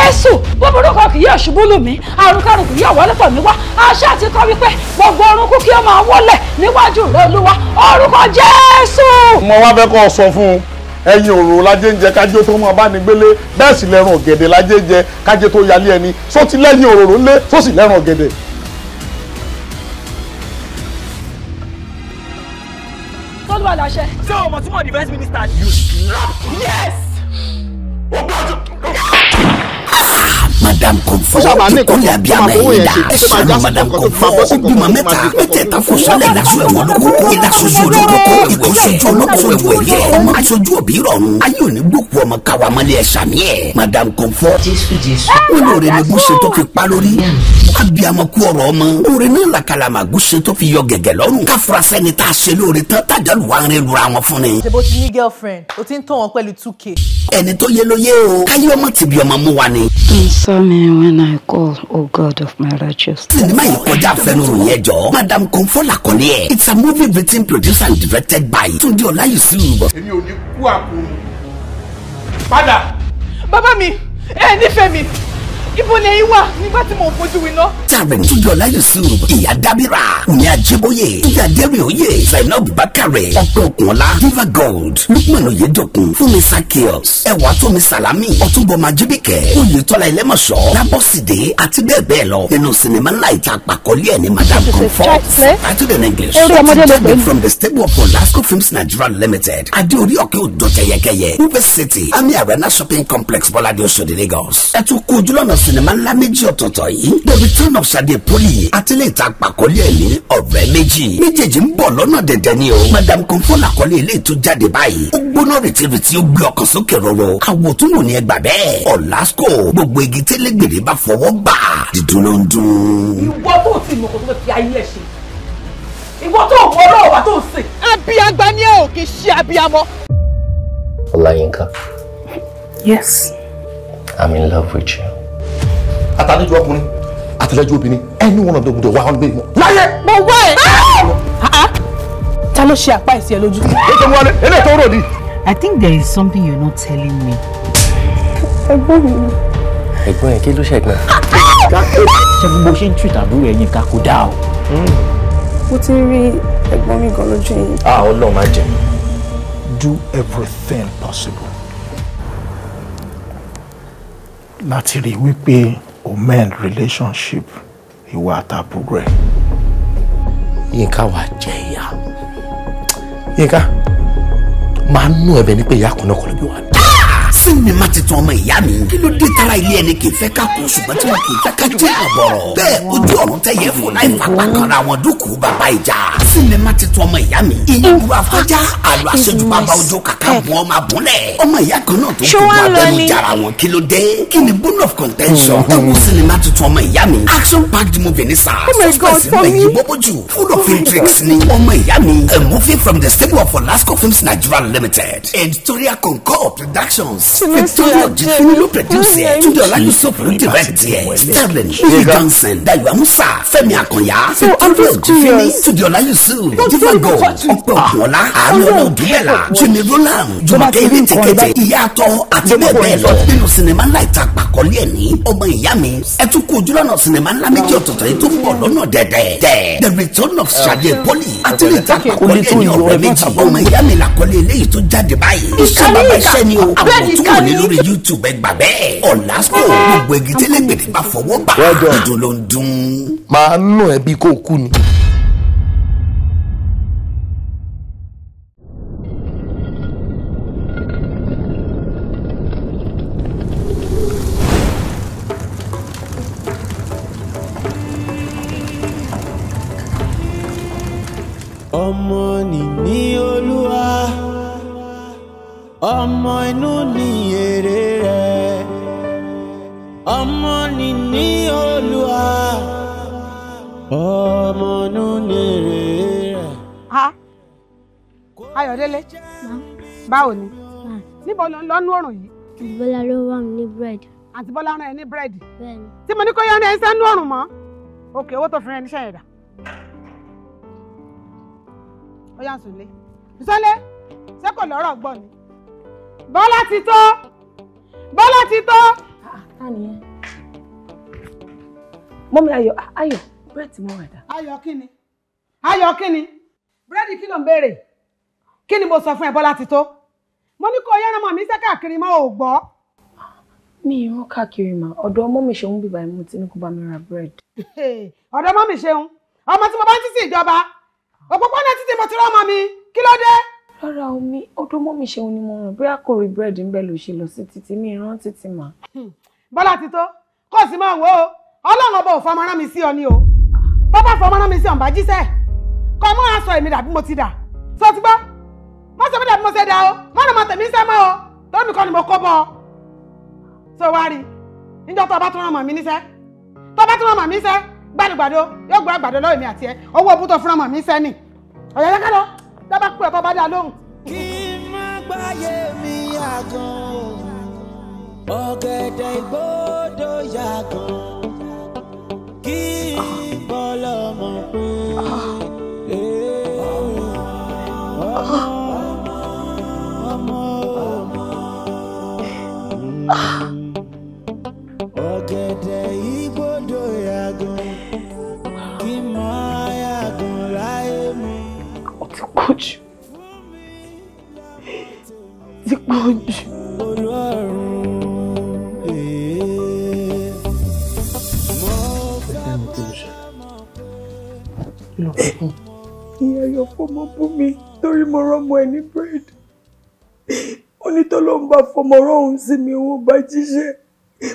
Jésù búburú kan kì yóò ṣubú lù mí àrùn karùn kì yóò wọlé tọ̀ mí wá àṣà ti kọ́ wípé gbogbo orun kú kí ó máa wọlé níwájú rẹ Olúwa orúkọ Jésù. mo wá fẹ́ kọ́ ọ sọ fún un ẹyin òrò lájẹ́ ń jẹ kájé tó mọ abánigbélé bẹ́ẹ̀ sì lẹ́rùn ọ̀gẹ̀dẹ̀ lájẹ́ ń jẹ kájé tó yálé ẹni só ti lẹ́yìn òróró ńlé só sì lẹ́rùn ọ̀gẹ̀dẹ̀. tọ́lú àlàṣẹ. ṣé o mọ̀ tí mo defence minister ni. You slap. Yes. Madam Comfort ìkúnlẹ̀ abiyamọ ẹ̀yìn dá ẹ̀sán Madam Comfort obìnrin mẹ́tẹ̀ẹ̀ta fún sálẹ̀ lásù ẹ̀wọ̀n lókòókò ìdásójú olókòókò ìkóṣojú olókòókò ẹ̀wọ̀ ẹ̀yẹ ọmọ aṣojú òbí rọrùn ayé òní gbòkú ọmọ káwa mọ́lẹ̀ ẹ̀ṣà ní ẹ̀ Madam Comfort wọn lóore ní gúúsẹ tó fi pa lórí abiyamọ kú ọ̀rọ̀ ọmọ lóore ní làkàlàmà gúúsẹ tó fi yọ gẹ̀gẹ̀ lọ́rùn káfúrásẹ́ ni tá a ṣe lóore tán tájàlù wa ń rẹ lura wọn fún ni. ṣe bó ti ní girlfriend o ti ń tàn wọn pẹ̀lú 2K. ẹni tó yé ló yé o káyé ọmọ tìbí ọmọ mú wa ni. Answer me when I call, O God of my righteousness. Sinima yìí kọjá àfẹnuròyìn ẹjọ́ Madam Comfort làkọ́lé ẹ̀. It's a movie written, produced and directed by Túndé Ọláyùsù. èmi ò ní kú àkùn padà. bàbá mi ẹ nífẹ̀ẹ́ mi ibo ni ẹ̀yin wà nígbà tí mò ń fojú winá. Tààrẹ̀ Túndé Ọláyùsù, Ìyá Dábírà, Ní Ajíbóyè, Ìyá Dẹ́rìn-Òye, Zainab Bakare, Ọpẹ́ Òkúnọlá, Diva Gold, Lukman Oyedokun, Fúnmi Sakios, Ẹwà Tómi Salami, Ọ̀túnbọ̀ Majibike, Oyètọ́lá Ẹlẹ́mọ̀ṣọ́, Lábọ́sídé àti bẹ́ẹ̀ bẹ́ẹ̀ lọ. Nínú sinimá ńlá ìta àpàkọ́lé ẹ̀ ní Madam Comfort. Titled in English. From the stable of Olasco Films Nigeria Limited. Adéorí Ọ̀kẹ́ Òdò Tẹ̀yẹkẹyẹ. River City, Ami Arena Shopping Complex, Bọ́ládé Oṣòdì, Lagos. Ẹ tún kú ojúlọ́nà sinimá ńlá méjì ọ̀tọ̀ọ̀tọ̀ yìí. The Return of Sade Poli àtìlẹ́ ìta àpàkọ́lé ẹ̀ ní ọ̀rẹ́ méjì. méjèèjì ń bọ̀ lọ́nà dẹ̀dẹ̀ ni o. Madam Comfort làkọ́lé ilé ètò jáde báyìí. ó gbóná rìtìrìtì ó gbé ọkàn sókè rọrọ. àwòtúnwò ni ẹ gbà bẹ́ẹ̀. Olasco gbogbo igi tẹ́lẹ̀gbèrè bá fọwọ́ gbà. dídùn ló ń dún. ìwọ tó ti mọ̀ kó tó fi ayé ẹ̀ ṣe ìwọ tó mọ̀ ọlọ́ọ̀wà tó ń sìn. abiyagba ni ẹ ò kì í ṣe abiyamọ. Olayinka. Yes. I'm in love with you. àtàlejò ọkùnrin àtàlejò obìnrin ẹni wọn ọdún gbọ́dọ̀ wà wọn gbé wọn. láyé. mo wá ẹ. ta ló ṣe àpá ìsì ẹ lójú. ètò wọlé eléyìí tó rò ní. I think there is something you're not telling me. Ẹ̀gbọ́n yẹn kí ló ṣẹ̀gbọ́n? ṣé gbogbo ṣe ń tú ìtàbúrò ẹ̀yìn ká kó dáa o. mo ti rí ẹ̀gbọ́n mi gan lójú yìí. Ọlọ́run máa jẹ. Do everything possible láti rí wípé o mend relationship ìwà àtàbúrò ẹ̀. Yínká wà jẹ ìyá. Yínká máa nú ẹ̀bẹ̀ ní pé ìyá kan náà kọ́ ló bí wà. Sinimá titun ọmọ ìyá mi kí ló dé tara ilé ẹni kì í fẹ́ ká kú ṣùgbọ́n tí wọn kì í fẹ́ ká jẹ́ àbọ̀rọ̀. bẹ́ẹ̀ ojú ọ̀run tẹ̀yẹ fún láì fapá kanra wọn dúkùú bàbá ìjà. Sinimá titun ọmọ ìyá mi ìyẹ̀wò afọ́já àlọ́ àṣejù bàbá ojú kàkà bùn ọmọ àbúlẹ̀. ọmọ ìyá kan náà tó fi bọ́ abẹ́nu jara wọn kí ló dé. kí ni bone of contention. ẹ wo sinimá titun ọmọ ìyá mi action packed movie ní sáà. suspense ìlú ẹ̀yìn bọ́bọ́jù full of intrigues ni. ọmọ ìyá mi a movie from the stable of Olasco Films Nigeria Limited. Editorial Concord Productions. Victoria Jifini ló produce ẹ̀. Túndé Ọláyùsù ló direct ẹ̀. Sterling Lee Johnson Dayo Amusa Fẹ́mi Akànyà Victoria Jifini Túndé Ọláyùsù Diva Gold Ọpẹ́ Òkúnọlá Arinola Odubela Jimmy Roland Jùmọ̀kẹ́ Ilé Tẹ̀kẹ̀tẹ̀ Ìyàtọ̀ àti bẹ́ẹ̀ bẹ́ẹ̀ lọ. nínú sinimá ńlá ìta àpàkọ́lé ẹ̀ ní ọmọ ìyá mi. ẹ tún kú ojúlọ́nà sinimá ńlá méjì ọ̀tọ̀ọ̀tọ̀ yìí tó ń bọ̀ lọ́nà dẹ̀dẹ̀. The Return of Sade Poli àti ìta àpàkọ́lé ẹ̀ ní ọ̀rẹ́ méjì. ọmọ ìyá mi làkọ́lé eléyìí tó jáde báyìí. iṣẹ́ bàbá iṣẹ́ ni o. àwọn tó wà ní lórí YouTube ẹ gbà bẹ́ẹ̀. Olasco gbogbo igi tẹ́lẹ̀gbẹ̀dẹ̀ bá fọwọ́ bà. dídùn ló ń dún. Máa nú ẹbí kó kú ni. ọmọ nìní Olúwa ọmọ inú ni èrè rẹ̀ ọmọ nìní Olúwa ọmọ inú ni èrè rẹ̀. Ayọ̀délé báwo ni níbo ló ń lọ́nú ọ̀rùn yìí. Àǹtí Bọ́lá ló wà mí ní búrẹ́dì. Àǹtí Bọ́lá rán ẹ ní búrẹ́dì. Bẹ́ẹ̀ni. Tí mo ní kó yọ ní ẹsẹ̀ nú ọ̀rùn mọ́. Òkè owó tó fi rán ẹ níṣẹ́ yẹn dà. Ó yà sùn lé. Ìsọ́lé ṣé kò lọ́rọ̀ gbọ́ ni. Bọ́lá ti tó. Bọ́lá ti tó. nìyẹn? Mọ́mí Ayọ̀, búrẹ́dì mo rà dá. Ayọ̀ kíni? Ayọ̀ kíni? Búrẹ́dì kí ló ń béèrè? Kí ni mo sọ fún ẹ Bọ́lá ti tó? Mo ní kó o yára mọ̀ mí sẹ́ káàkiri mọ́ ò gbọ́. Mi ìran káàkiri mà, ọ̀dọ̀ ọmọ mi Ṣeun bíbá ẹ̀ mo ti ní kó bá mi ra búrẹ́dì. Ọ̀dọ̀ ọmọ mi Ṣeun, ọmọ tí mo bá ń títí ìjọba, òpópónà títí mo ti rán ọmọ mi, kí ló dé? Rárá omi, ọ̀dọ̀ ọmọ mi Ṣeun ni mo ràn, bóyá kò rí búrẹ́dì ń bẹ̀ ló ṣe lọ sí títí mi ìran títí mà. Bọ́lá ti tó, kó o sì máa wò ó, Ọlọ́run ọba ò fọmọ rán mi sí ọ ní o. Bọ́bá fọmọ rán mi sí ọ̀nbá jíṣẹ́, kọ́ mọ́ aṣọ èmi dàbí mo ti dà. Sọ ti gbọ́? Má sọ mi dàbí mo ṣe dà o, má nà máa tẹ̀mí sẹ́mọ́ o, tóbi kan ni mo kó bọ́ ọ. So wá rí, níjọ́ tó bá tún rán mọ̀ mí níṣẹ́, tó bá tún rán mọ̀ mí níṣẹ́, gbàdúgbàdo yóò gbọ́ àgbàdo lọ́wọ́ mi àti ẹ, owó òbú tó fún rán mọ̀ mí níṣẹ́ nì. Ọ̀yà yẹ ká lọ, tó bá pè tó bá dá lóhùn. Kí má gbáyé mi yàgàn, ọ̀gẹ̀dẹ̀ ìgbódò yàgàn, kí bọ́lọ́mọ pé ọ̀gẹ̀dẹ̀ ìgbódò yàgàn, kí má yàgàn láyé mi. Ó ti pọ̀ jù. Ti pọ̀ jù. Ìyá Ayọ̀ fọmọ bú mi torí mo rọ́mọ ẹ̀ ní búrẹ́dì. Ó ní tó ló ń bá fọmọ rọ́hùn sí mi owó bá jíṣẹ́.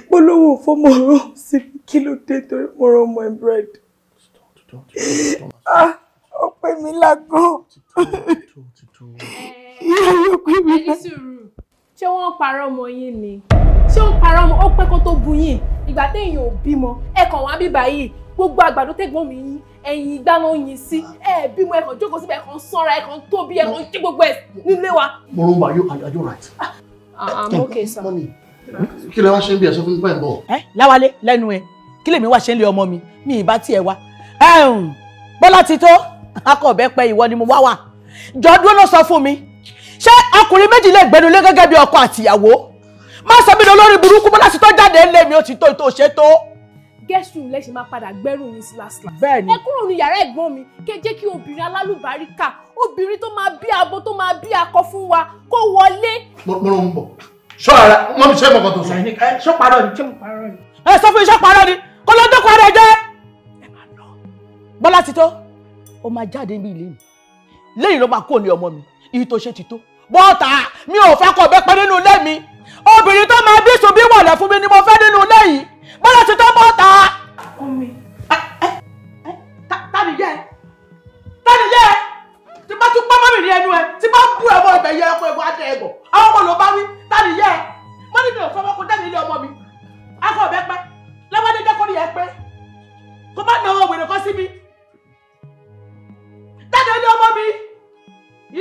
Mo lówó fọmọ rọ́hùn sí mi kí ló dé torí mo rọ́mọ ẹ̀ búrẹ́dì. Ó pè mí lágàn. Ìyá Ayọ̀ pè mí lágàn. Ṣé wọ́n parọ́ ọmọ yín ni? Ṣé wọ́n parọ́ ọmọ ó pẹ́ kó tó bu yín? Ìgbà téèyàn ò bímọ, ẹ kàn wá bíbá yìí. Gbogbo àgbàdo tẹ́gbọ́n mi yín, ẹ̀yìn ìgbà náà yín sí. Ẹ bímọ ẹ kàn jókòó síbẹ̀ ẹ kàn sanra ẹ kàn tóbi ẹ kàn jí gbogbo ẹ̀ nílé wa. Moroma, are you right? I'm okay, sir. Kí lẹ wá ṣe ń bí ẹ sọ fún mi báyìí bọ̀? Láwálé lẹ́nu ẹ̀, kí lèmi wá ṣe ń lé ọmọ mi, mi ì bá tiẹ̀ wá. Bọ́lá ti tó, akọ̀bẹ́ pẹ́ ìwọ ni mo wá wà. Jọ dúró ló sọ fún mi. Ṣé ọkùnrin méjì lè gbẹnu lé gẹ́gẹ́ bí ọkọ àtìyàwó? Má sọ mí lórí burúkú Bọ́lá ti tó jáde ńlé mi ó ti tó ìtò ṣe tó. Guest room lẹ́sìn máa padà gbẹ́rù yín sí last last. Bẹ́ẹ̀ni. Ẹ kúrò ní yàrá ẹ̀gbọ́n mi kí ẹ jẹ́ kí obìnrin alálùbáríkà, obìnrin tó máa bí abo tó máa bí akọ fún wa kó wọlé. Mo ń bọ̀. Ṣọ́ ara, wọ́n mi ṣe mọ̀kàn tó sọ. Ṣọ́ parọ́ ni, ṣé mo parọ́ ni? Ẹ sọ fún iṣẹ́ parọ́ ni, kó lọ dọ́kọ̀ rẹ̀ jẹ́. Ẹ máa lọ. Bọ́lá ti tó, ó máa jáde ní ilé mi. Lẹ́yìn ló máa kó ní ọmọ mi, èyí tó ṣe ti tó. Bọ́ọ̀tà mi ò fẹ́ kọ̀ bẹ́ẹ̀ pẹ́ nínú ilé mi. Obìnrin tó máa bí sùn bí wọ̀lẹ̀ fún mi ni mo fẹ́ nínú ilé yìí. Bọ́lá ti tó bọ́ọ̀tà. Omi. Tani yẹ? Tí bá tún pọ́nmọ́ mi ní ẹnu ẹ, tí bá bú ẹ̀mọ ibẹ̀ yẹ ẹ̀kọ́ ẹ̀kọ́ adé ẹ̀bọ̀. Àwọn ọmọ ló bá wí, tani yẹ? Mo ní mi ò fọwọ́ kó jáde ilé ọmọ mi. Akọ ọ̀bẹ pẹ́, lẹ́wọ́dé jẹ́ kó ní ẹ pẹ́. Kó má náwó wèrè kọ́ sí mi. Jáde ilé ọmọ mi.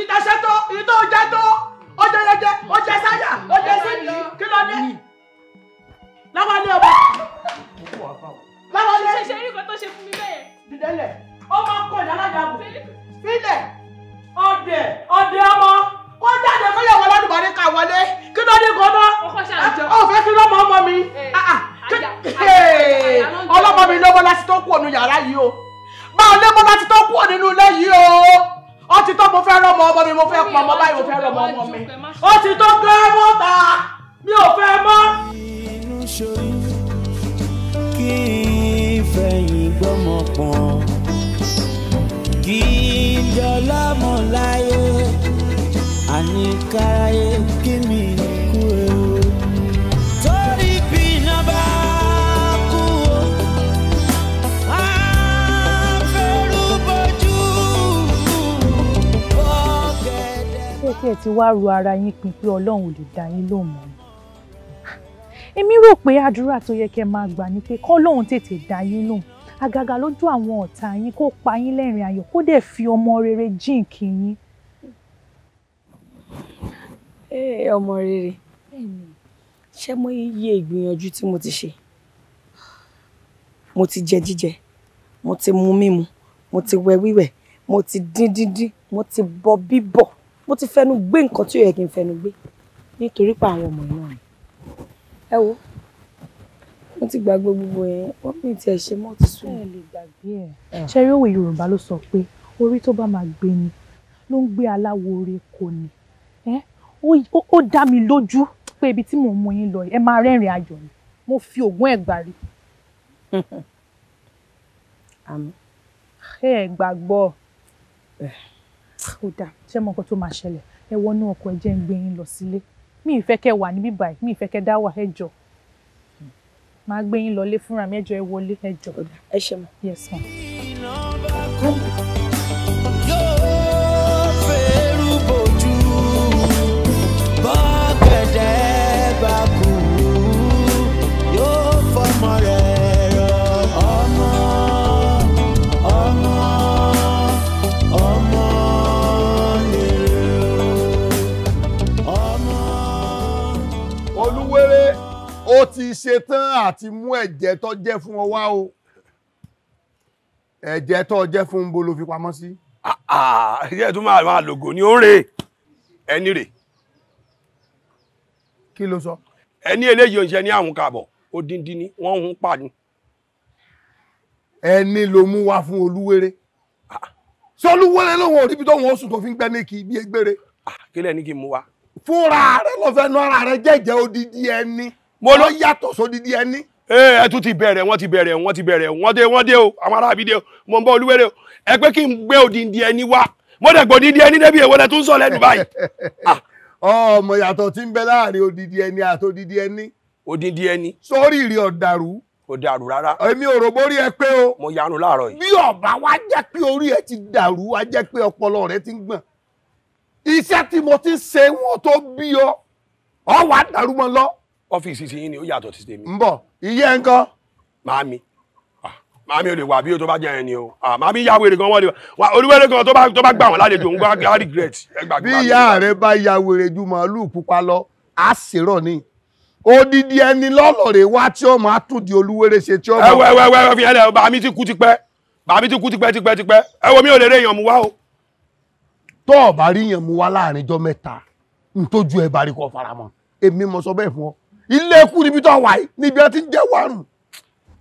Ìdáṣẹ́ tó, ìtò jẹ́ tó, ọjọ́ yẹjẹ, ọjọ́ sáyà, ọjọ́ sẹ́yìn, kí ló dé? Láwálé ọmọ. Láwálé. Ṣe rí nǹkan tó ṣe fún mi bẹ́ẹ̀. Dìdẹ́lẹ̀, ó máa ń kọ̀ ní alájàbù. Sílẹ̀, ọ̀dẹ̀ ọmọ, kó jáde kó yẹ wọlé ọdún bàdé ká wọlé. Kí ló dé gan-an? Ọkọ ṣàjọ. Ó fẹ́ kí lọ́mọ ọmọ mi. Ọlọ́mọ mi lọ́wọ́ láti tó kú ònú yàrá yìí o. Báwo lé mo láti tó kú ònú inú ilé yìí o? Ó ti tó mo fẹ́ rọ́mọ ọmọ mi, mo fẹ́ pọ̀ ọmọ báyìí, mo fẹ́ rọ́mọ ọmọ mi. Ó ti tó gbé mọ́ta, mi ò fẹ́ mọ́. Inú ṣoyún kí fẹ̀yìn gbọ́mọ pọ̀n, kí jọlá mọ̀ láyé, àníkáyé kí mi kú ewu. Torí bí iná bá kú o, á fẹ́rù bójú ọ̀gẹ̀dẹ̀. Ṣé kí ẹ ti wá ru ara yín pin pé Ọlọ́run ò lè dá yín lóhùn mọ́? Èmi rò pé àdúrà tó yẹ kẹ́ máa gbà ni pé k'Ọlọ́run tètè dá yín lóhùn. Àgàgà lójú àwọn ọ̀tá yín kó pa yín lẹ́rìn ayọ̀ kó dẹ̀ fi ọmọ rere jíǹkì yín. Ọmọ rere. Ṣé mo yẹ ìgbìyànjú tí mo ti ṣe? Mo ti jẹ jíjẹ, mo ti mu mímu, mo ti wẹ wíwẹ̀, mo ti dín, mo ti bọ bíbọ̀, mo ti fẹnu gbé nǹkan tí ó yẹ kí n fẹnu gbé nítorí pé àwọn ọmọ náà ni. Ẹ wo, ti gbàgbé gbogbo yẹn wọ́n mi tiẹ̀ ṣe mọ́ ti sùn. ẹ lè gbàgbé ẹ ṣe rí òwe Yorùbá ló sọ pé orí tó bá máa gbé ni ló ń gbé aláwo orí kò ní ó dá mi lójú pé ibi tí mò ń mú yín lọ ẹ máa rẹ́rìn ayọ̀ ni mo fi ògùn ẹ̀ gbà rí. àmín. ẹ gbàgbọ́ ó dáa ṣé mọ nǹkan tó máa ṣẹlẹ̀ ẹ wọnú ọkọ̀ ẹ jẹ́ ń gbé yín lọ sílé mi ì fẹ́ kẹ́ wà níbí báyìí mi ì fẹ́ kẹ́ dá wà ẹ jọ̀ọ́ máa gbé yín lọlé fúnra mi ẹ jọ̀ọ́ ẹ wọlé ẹ jọ̀ọ́. ẹ ṣe mọ. yes ma. yóò fẹ́rù bójú bọ́gẹ̀dẹ̀ bá kú yóò fọmọ rẹ̀ rọ ọmọ lèrè ọmọ. Oluwere ó ti ṣetán àti mú ẹ̀jẹ̀ tó jẹ́ fún ọ wá o. Ẹ̀jẹ̀ tó jẹ́ fún ń bo ló fi pamọ́ sí. Ẹ̀jẹ̀ tó máa lògò ní ó ń rè ẹni rè. Kí ló sọ? Ẹni eléyìí ò ń ṣe ní àwọn kàbọ̀ odindi ni wọ́n ń pa ni. Ẹni ló mú wá fún Oluwere. Sọ Oluwere lóhun òrí bí tó wọn oṣù tó fi ń gbẹ́ ní kí bí egbére. Kí lẹ́ni kí n mú wá? Fúnra rẹ̀ lọ fẹ́ nu ara rẹ̀ jẹ́jẹ́ odidi ẹni. Mo lọ yàtọ̀ sódidi ẹni. Ẹ tún ti bẹ̀rẹ̀ wọ́n ti bẹ̀rẹ̀ wọ́n dé o àwọn arábí dé o mo ń bọ́ Oluwere o ẹ pé kí n gbé odindi ẹni wá mo dẹ̀ gbọ́ odindi ẹni débi èwo lẹ tún sọ lẹ́nu báyìí. Ọmọ yàtọ̀ tí ń bẹ láàrin odidi ẹni àti odidi ẹni. Odindi ẹni. Sórí ìrì ọ̀dàrú. Kò dàrú rárá. Èmi ò rò borí ẹ pé o. Mo yanu láàárọ̀ yìí. Bí ọba wa jẹ́ pé orí ẹ ti dàrú wá jẹ́ pé ọpọlọ rẹ ti ń gbọ̀n. Iṣẹ́ tí mo ti ṣe wọ́n tó bí ọ wà dàrú mọ́ lọ. Ọ́fíìsì ti yín ni ó yàtọ̀ sí tèmi. Ń bọ̀ iye nǹkan. Màámi ò lè wà bí o tó bá jẹ́ ẹni o. Màámi ya wèrè gan wọ́n lè wà Oluwere gan tó bá gbà wọ́n lálejò ń gbá regret. Bí ìyá rẹ bá ya wèrè ju màálù pupa lọ á ṣèrọ̀ ni. Odidi ẹni lọ́lọ́rẹ̀ wá tí ó máa tún di Oluwere ṣe tí ó máa. Ẹ fi ẹlẹ́ bàmí ti kú tipẹ́ tipẹ́ ẹ wo mi ò lè rí èèyàn mú wá o. Tó o bá rí èèyàn mú wá láàrin ọjọ́ mẹ́ta n tójú ẹ bá rí kọ́ faramọ́ èmi mo sọ bẹ́ẹ̀ fún ọ. Ilé ikú níbi tó wà yìí níbi ẹ ti ń jẹ́ wàrùn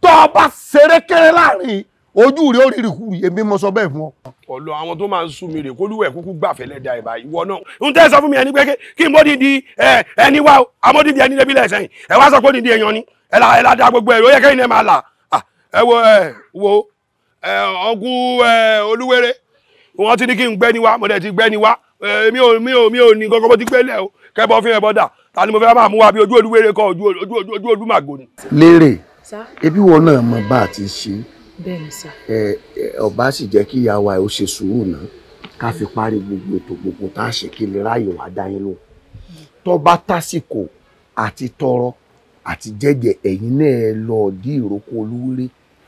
tó o bá ṣeré kéré láàrin ojú rẹ ó rí rìkúrì èmi mo sọ bẹ́ẹ̀ fún ọ. Ọ̀lọ́ àwọn tó máa ń sún mi rè kólúwẹ̀ kúkú gbàfẹ́ lẹ́dà ìbá ìwọ náà ń tẹ́ sọ fún mi ẹni pé kí n mọ́dí di ẹni wá amọ́dí ẹni débi lẹ́sẹ̀yìn ẹ wá sọ pé ó di èèyàn ni ẹ la da gbogbo ẹ̀ ó yẹ kẹ́yìn ẹ máa là ẹ wo ọgùn Oluwere wọ́n ti ní kí n gbẹ́ni wá mo dẹ̀ ti gbẹ́ni wá mi ò ní kankan mo ti gbẹ́lẹ̀ o kẹ́bọ̀ fi hàn bọ́dà ta ni mo fẹ́ máa mú wa bí ojú Oluwere kọ ojú Olúmàgò ni. Lérè ebi wọn náà mọ bá a ti ṣe bẹ́ẹ̀ni sá. ọba sì jẹ́ kí ìyàwó ẹ̀ ó ṣe sùúrù náà ká fi parí gbogbo ètò gbogbo tá a ṣe kí lè ráyè wá dá yín lò tó bá tásìkò àti tọrọ àti jẹ́jẹ́ ẹ̀yin náà lọ dí ìrókò Oluwere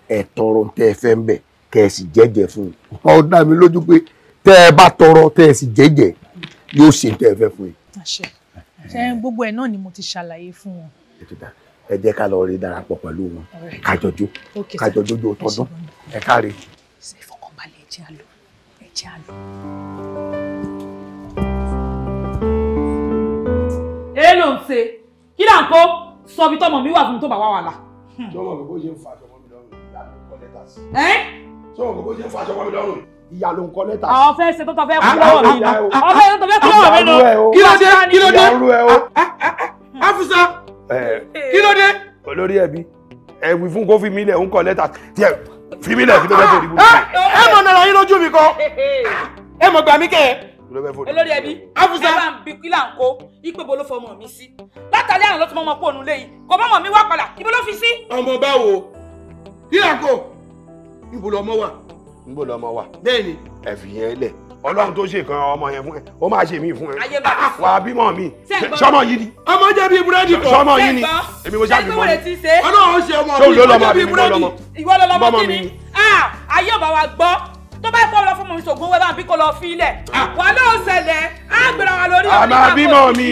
ẹ̀ tọrọ tẹ́ ẹ fẹ́ ń bẹ̀ kẹ́ ẹ sì jẹ́jẹ́ fún un. Ó dá mi lójú pé tẹ́ ẹ bá tọrọ tẹ́ ẹ sì jẹ́jẹ́ yóò ṣe tẹ́ ẹ fẹ́ fún yín. àṣẹ ṣe gbogbo ẹ̀ náà ni mo ti ṣàlàyé fún wọn. ẹ jẹ́ ká lọ rí darapọ̀ pẹ̀lú wọn kájọjó tọdún ẹ káre. ṣe ìfọkànbalẹ̀ ẹ jẹ́ àlọ́ ẹ jẹ́ àlọ́. èé ló ń ṣe kí là ń kó sọ bí tọmọ mi wà fún mi tó bá wà wà là. sọmọ mi bó ṣe ń fa aṣọ mọ́ mi lọ́rùn ìyá ló ń kọ lẹ́tà sí. sọmọ mi bó ṣe ń fa aṣọ mọ́ mi lọ́rùn ìyá ló ń kọ lẹ́tà sí. àwọn fẹ́ ṣe tó tọ́ fẹ́ kú lọ́wọ́ mi ọ̀fẹ́ ṣe tó fẹ́ kú lọ́wọ́ mi nù. kí ló dé Afusa kí ló dé. Olórí ẹbí ẹ̀wì fún kó fi mí lẹ̀ ń kọ lẹ́tà tí ẹ fi mí lẹ̀ kí ló fẹ́ fòdì bùkún. ẹ mọ̀ nàrà yín lójú mi kọ́ ẹ mọ̀ gbà mí kẹ́ ẹ. olórí ẹbí Afusa ẹ bá ń bi kí là ń kó ipe bolo fọmọ mi sí látàlẹ́ àná ló ti mọ ọmọ kó òun léyìí kò bá ọmọ mi wá padà ibo ló fi sí. ọmọ báwo kí là ń kó ibo lọmọ wà. níbo lọmọ wà. bẹ́ẹ̀ni. ẹ fi yẹn lẹ̀ Ọlọ́run tó ṣe kan ọmọ yẹn fún ẹ ó máa ṣe mí fún ẹ wà á bímọ mi sọmọ yìí ni. ọmọ jẹ́ bí búrẹ́dì kan. sọmọ yìí ni èmi mo ṣáà bímọ ni. Ọlọ́run ṣe ọmọ mi ó jẹ́ bí búrẹ́dì. ìwọ ló lọmọ kí ni ayé ọba wa gbọ́ tó bá kọ́ lọ fún mi sògùn owó bá ń bí kó lọ fi ilẹ̀ wà ló ṣẹlẹ̀ á gbéra wa lórí ọ̀rẹ́ àmà bímọ mi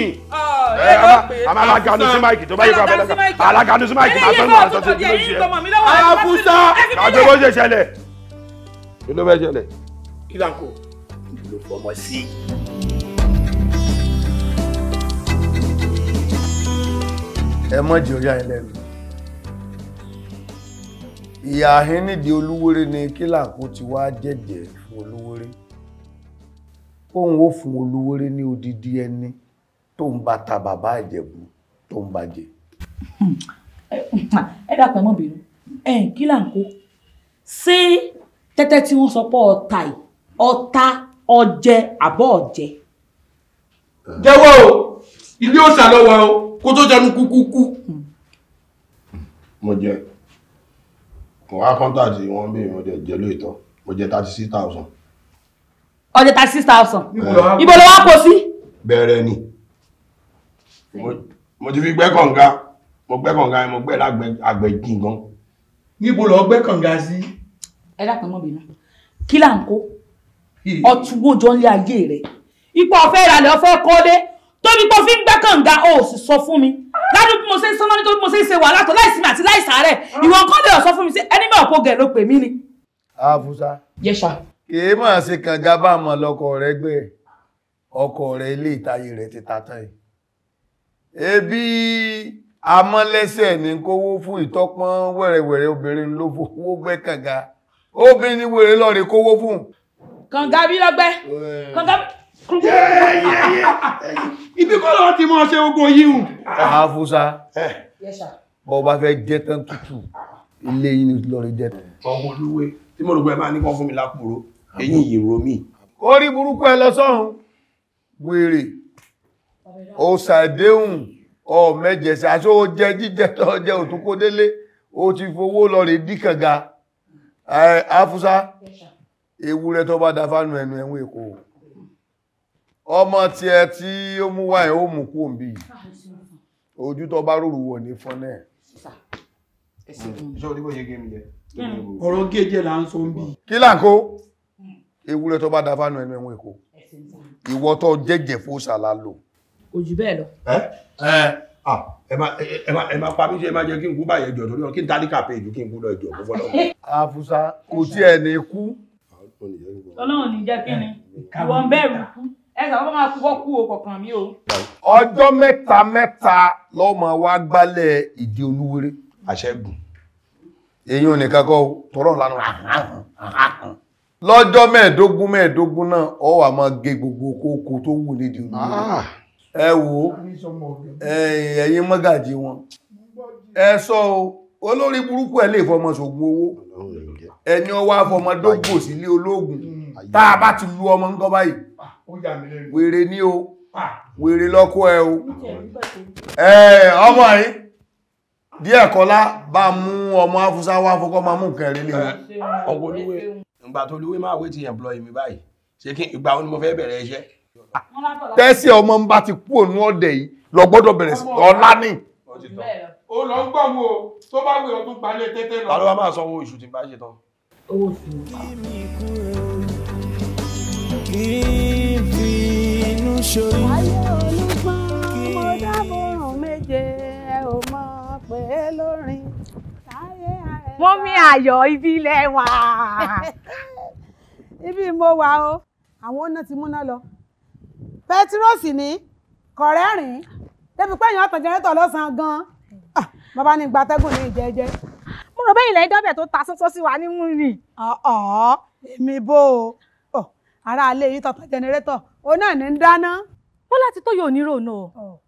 àmà aláganu sí máìkì tó bá yẹ kó abẹ́lẹ́ aláganu sí máìkì máa tọ́nu àtọ́ tó ló ṣe Afusa kájọ bó ṣe ṣẹlẹ̀ kí ló fẹ́ ṣẹlẹ̀ kí là ń kó ló fọmọ sí. ẹ mọ̀ jẹ́ orí ayẹlẹ́nu ìyá nídìí Olúwere ni kílàkó ti wá jẹ́jẹ́ fún Olúwere. Òun ó fún Olúwere ní odidi ẹni tó ń bá ta bàbá Ìjẹ̀bú tó ń bàjẹ́. Ẹ dápẹ́ mọ́ bínú. Kílàkó. Ṣé tẹ́tẹ́ tí wọ́n sọ pé ọ̀tá yìí, ọ̀tá ọjẹ́ àbọ̀ ọ̀jẹ́? Jẹ́wọ́ o, ilé òṣà lọ́wọ́ o, kó tó jẹnu kúkúkú. Mo jẹ. Mo wá kọ́ńtàtì wọn bí mo jẹ lóòótọ́. Mo jẹ 36,000. Ọjẹ́ 36,000. Ibo ló wá kó sí? Bẹ̀rẹ̀ ni. Mo ti fi gbẹ́ kànga. Mo gbẹ́ kànga mo gbẹ́ lágbẹ̀ gígan. Níbo lọ gbẹ́ kànga sí? Ẹ dápẹ́ mọ́ bínú. Kílàkó. Ọtúnwójọ ńlé ayé rẹ̀. Ipò ọ̀fẹ́ ìrànlẹ̀ ọ̀fẹ́ kọ́lé. Tó ní pé fi ń gbẹ́ kànga ó sì sọ fún mi. Ládùú bí mo ṣe ń sọ́nà nítorí bí mo ṣe ń ṣe wàhálà tó láìsí mi àti láìsàárẹ̀. Ìwọ̀n kan lè sọ fún mi sí ẹni mẹ́ ọ̀pọ̀ gẹ̀ ló pè mí ni. Afusa. Yes sir. Kìí máa ṣe kànga bá mọ̀ lọ́kọ rẹ̀ gbé ọkọ rẹ̀ ilé ìtayé rẹ̀ ti tata ẹ̀. Ebi amọ́lẹ́sẹ̀ ní kówó fún ìtọ́pọ́n wẹ̀rẹ̀wẹ̀rẹ̀ obìnrin ló fowó gbẹ́ kànga. Obìnrin ní wèrè lọ́ọ̀rẹ́ kówó fún. Kànga bí lọ́gbẹ́. Kànga bí. Ibi kọ́ lọ ti mọ́ ṣe ogun yìí hùn. Afusa. Yes sir. Bọ́ bá fẹ́ jẹ́ tán tútù ilé yìí ní lọ́ọ̀rẹ́ jẹ́ tán. Ọmọ Olúwe tí mo rò pé máa ní kọ́ fún mi lápòrò eyín ìró mi. Orí burúkú ẹ lọ sọ́run wèrè ó ṣàdéhùn ọ mẹ́jẹsẹ aṣọ ó jẹ jíjẹ tó jẹ òtúnkó délé ó ti fowó lọ rè dí kànga. Afusa ewúrẹ́ tó bá da fánú ẹnu ẹ̀wọ̀n Èkó ọmọ tiẹ̀ tí ó mú wáyé ó mú kú òǹbí ojú tó bá rúrù wọ̀ ní fọ́n náà. Ọ̀rọ̀ gẹ́jẹ́ là ń sọ ń bí. Kílàkó ewúrẹ́ tó bá da fánú ẹnu ẹ̀wọ̀n Èkó ìwọ tó jẹ́jẹ̀ fóṣà lálò. Ojú bẹ́ẹ̀ lọ. Ẹ máa pa mí ṣe máa jẹ́ kí n kú báyẹ̀ jọ torí kí n tálíkà Peju kí n kú lọ ìjọ fún fọ́lọ́. Afusa kò tí ẹ̀ ní kú. Ọlọ́run ní jẹ́ kí ni ìwọ ń bẹ̀rù kú ẹ̀sà wọ́n máa kú kú o kọ̀kan mi o. Ọjọ́ mẹ́ta lọ́mọ wa gbálẹ̀ ìdí Olúwere. Àṣẹ́gun. Èyí ò ní kakọ́ tọrọ lánàá. Lọ́jọ́ mẹ́ẹ̀ẹ́dógún náà ọ wà máa gé gbogbo kókó tó wù nídìí Olúwere. Ẹ wò ẹ̀yin mọ́gàjí wọn. Ẹ sọ olórí burúkú ẹ lè fọmọ ṣògùn owó. Ẹni ọwọ́ afọmọ dógbò sílé ológun. Tá a bá ti lu ọmọ ńkọ́ báyìí. Wèrè ní o. Wèrè lọ́kọ́ ẹ o. Ọmọ yìí díẹ̀ kọ́lá bá mú ọmọ Afusa wá fọ́kọ́ máa mú nǹkan rí lé wọn. Ọkọ̀ Olúwe ìgbà tó Olúwe máa wé ti employ mi báyìí ṣe kí ìgbà wo ni mo fẹ́ bẹ̀rẹ̀ iṣẹ́. Tẹ́sí ọmọ ń bá ti kú òun ọ̀dẹ̀ yìí lọ gbọ́dọ̀ bẹ̀rẹ̀ sí ọ̀la ní. Ó lọ ń gbọ́ wo tó bá wé ọdún gbalẹ̀ tẹ́tẹ́ lọ. Ta ló wá máa sanwó oṣù tí bá ṣe tán? Owó oṣù. Ìfínú ṣorí. Ayé olùgbọ́n mo dámọ̀ràn méje ẹ ò mọ̀ pé lórin. Mọ́mí Ayọ̀ ibi ilẹ̀ wà. Ibi mo wà o, àwọn ọ̀nà ti múná lọ. Pẹtiróòsì ní kọ̀rẹ́rìn débi pé èèyàn ọ̀tàn jẹ́rẹ́tọ̀ lọ́sàn-án gan-an. Bàbá ní gbatẹ́gùn ní ìjẹ́jẹ́. Mo rò bẹ́yìn lẹ́yìn dọ́bẹ̀ tó ta sọ́sọ́ sí wa ní múrì. Èmi bó o. Ará alẹ́ yìí tọ̀tàn jẹnẹrétọ̀, ó náà ní ń dáná. Bọ́lá ti tó yóò ní rònú o.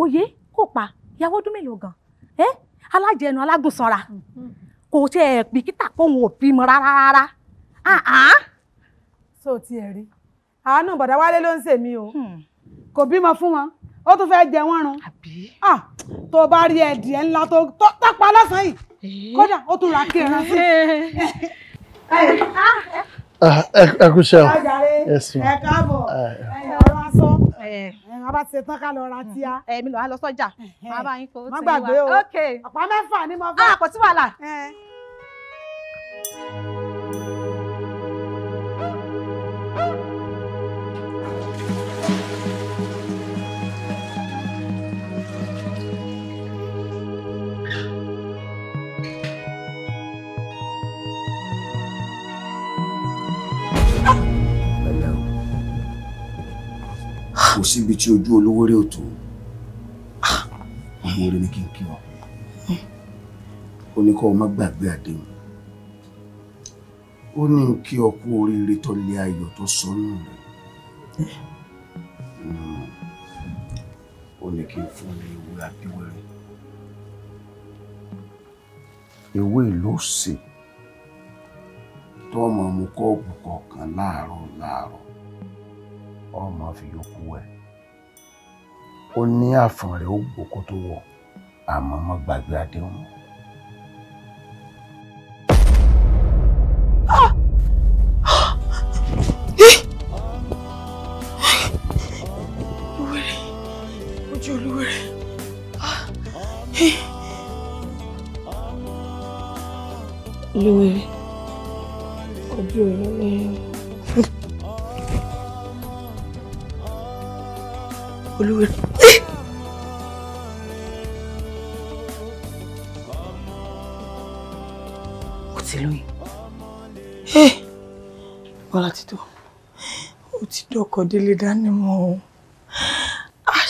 Oyè kò pa ìyàwó ọdún mélòó gan. Alájẹnu alágùnsanra. Kò tí ẹ̀ pìkítà kóhun ò bímọ rárá. So ti ẹ̀ rí. Àánú bọ̀dá Wálé ló ń ṣe mí o. Kò bímọ fún wọn. Ó tún fẹ́ jẹ wọ́n run. Tó bá rí ẹ̀dìẹ̀ ńlá tó tọ́pa lọ́sàn-án yìí. Kódà ó tún ra kí ẹran sí. Ẹ kú ṣe o. Ẹ káàbọ̀. Ọ̀rọ̀ aṣọ. A bá ti ṣe tán ká lọ ra tíá. Èmi lọ wá lọ sọ́jà. Màá bá yín kó tí wá. Má gbàgbé o. Ọ̀pá mẹ́fà ni mo fẹ́. Kò sí wàhálà. Kò síbi tí ojú Olúwere ò tó. Ọmọ rẹ̀ ní kí n kí ọ. ó ní kó má gbàgbé àdéhùn. Ó ní kí ọ kú oríire tó lé ayọ̀ tó sọnù rẹ̀. Ó ní kí n fún ní ewé abíwẹ́rẹ́. Ewé ló sè tó ọmọ mú kọ́ọ̀bù kọ̀ọ̀kan láàárọ̀ ọmọ fi yòókù ẹ̀. Ó ní àfọ̀n rẹ̀ ó gbòkó tó wọ̀ àmọ́ má gbàgbé àdéhùn. Oluwere. Oluwere. Ojú ọ̀rọ̀ lẹ́yìn. Oluwere. Ó ti lóyún. Bọ́lá ti tó. Ó ti dọ́kọ̀ délé dání mọ́ o.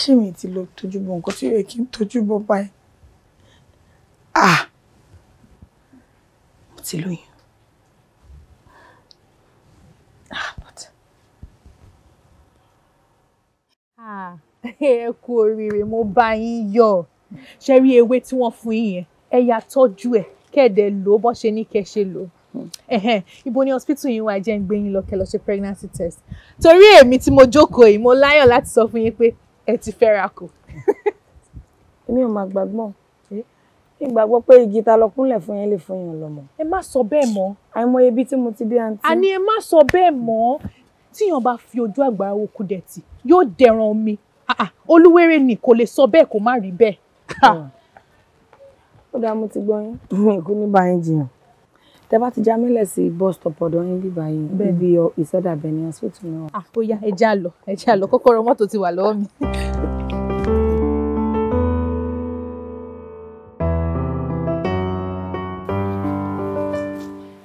Ṣé mi ti lọ tójú bọ nǹkan tí ó yẹ kí n tójú bọ báyìí? Mo ti lóyún. Ẹ kú oríire, mo bá yín yọ̀. Ṣé rí ewé tí wọ́n fún yín yẹn? Ẹ yá tọ́jú ẹ̀ kẹ́ẹ̀dẹ̀ lò ó bó ṣe ní kẹ́ ṣe lò. Ibo ni hospital yín wà jẹ́ ń gbé yín lọ kẹ́ lọ ṣe pregnancy test. Torí èmi tí mo jókòó yìí, mo láyọ̀ láti sọ fún yín pé ẹ ti fẹ́ra kù. Èmi ò máa gbàgbọ́. Ìgbàgbọ́ pé igi ta lọ kúnlẹ̀ fún yẹn lè fún yàn lọ́mọ. Ẹ má sọ bẹ́ẹ̀ mọ́. Àìmọye ibi tí mo ti dé àǹtí. Àní ẹ má sọ bẹ́ẹ̀ mọ́. Tíyàn bá fi ojú àgbàrá wo kú dẹ̀tì, yóò dẹran omi. Olúwere ni kò lè sọ bẹ́ẹ̀ kó má rí bẹ́ẹ̀. Ó dáa, mo ti gbọ́ yín. Mi kò ní bá yín jiyàn. Tẹ́ bá ti já mílẹ̀ sí bus stop ọ̀dọ̀ yín bíbá yín. Bíbí ìsọdà Bẹ̀ni hospital náà. Ó yá, ẹ já lọ. Kọ́kọ́rọ́ mọ́tò ti wà lọ́wọ́ mi.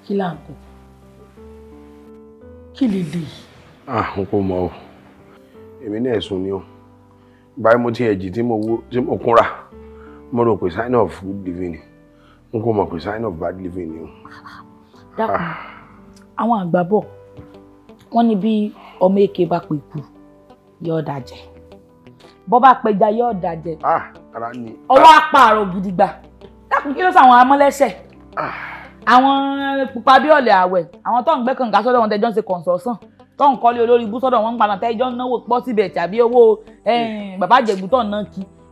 Kí là ń kọ́? Kí lè dè? N kò mọ̀ o. Èmi náà ẹ̀sùn ni o. Báyìí mo ti ẹ̀jì tí mo kúnra. Mo rò pé sign of good living ni. N kò mọ̀ pé sign of bad living ni o. Dákun, àwọn àgbà bọ̀, wọ́n ní bí ọmọ èké bá pè kú, yóò dàjẹ́. Bọ́ bá pẹja yóò dàjẹ́. Ara ni. Ọwọ́ àpààrọ̀ gidigba. Dákun, kí ló sàwọn amọ́lẹ́sẹ̀? Àwọn pupa bí ọ̀lẹ̀ àwẹ̀, àwọn tó ń gbẹ́ kànga sọ́dọ̀ wọn tẹjọ́ ń ṣe kọ̀ǹsọ̀sán, tó ń kọ́lé olórí ibú sọ́dọ̀ wọn ń gbaná tẹjọ́ ń náwó pọ́ síbẹ̀ tàbí owó bàbá àjẹ̀gbù tó ń ná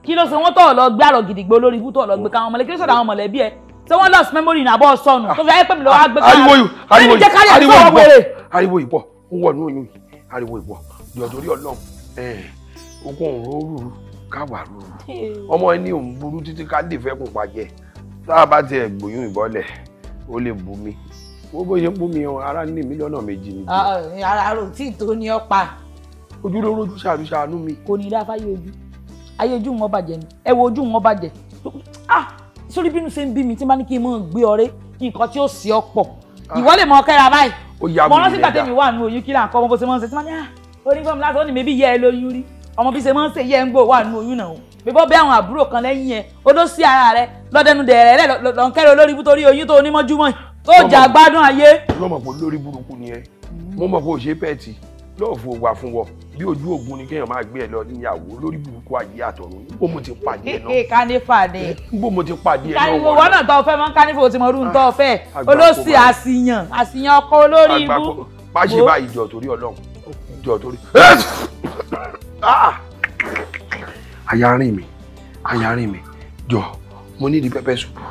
kí ló ṣe wọ́n tó lọ gbé àrọ̀ gidigbo olórí ibú tó lọ gbé káwọn mọ̀lẹ́ kí ló sọ̀dọ̀ àwọn mọ̀lẹ́bí ẹ ṣé wọ́n lost memory ní àbọ̀ sọnù tó fi ayé pẹ̀lú lọ́wọ́ gbé ariwo ìpọ̀ ń wọ̀ ní oyún ariwo ìpọ̀ jọ torí Ọlọ́run ogun òru káwà rúru ọmọ ẹni òun burú títí ká lè fẹ́ kún pàjẹ́ tá a bá tiẹ̀ gbóyún ìbọ́lẹ̀ ó lè bú mi bó ṣe ń bú mi ara ní mílíọ̀nù méjì níbi. ara rò tí tó ní ọ̀pá. ojú ló rojú ṣàánú mi. kò ní dá fáyé ojú ayé ojú wọn bàjẹ́ ni ẹ wo ojú wọn bàjẹ́ sórí bínú ṣe ń bí mi tí bá ní kí n mọ̀ gbé ọ̀rẹ́ nǹkan tí ó sì ọ́ pọ̀ ìwọ lè mọ kẹ́ra báyìí. mo rántí gbàtẹ́ mi wà nù oyún kí là ń kọ́ ọmọ bó ṣe máa ń ṣe tí wọ́n ní onífọ́ọ̀mù láti ó ní mébí yẹ ẹ lóyún rí ọmọ bí ṣe máa ń ṣe yẹ ń gbò wà nù oyún náà bíbọ́ bẹ́ àwọn àbúrò kan lẹ́yìn ẹ̀ ó ló sí ara rẹ̀ lọ́dẹnu dẹ̀rẹ̀ lọ ń kẹ́rẹ́ olórí ibú torí oyún tó onímọ̀júmọ́ tó jà gbádùn ayé. mo mọ̀ pé lórí burúkú ni ẹ mo mọ̀ pé ò ṣe pẹ́ẹ́tì lọ́ọ̀ fún wa fún wọ bí ojú ògùn ni kéèyàn máa gbé ẹ lọ níyàwó lórí burúkú ayé àtọ̀run níbo mo ti pàdé ẹ náà. kánífà ni. níbo mo ti pàdé ẹ náà. kánífà wọn náà tó fẹ́ mọ́ kánífà ò ti mọ ọdún tó fẹ́ olóṣì àṣìyàn ọkọ olórí ibú. má ṣe báyìí jọ torí Ọlọ́run jọ torí. ayarin mi jọ mo ní di pẹpẹ sùpù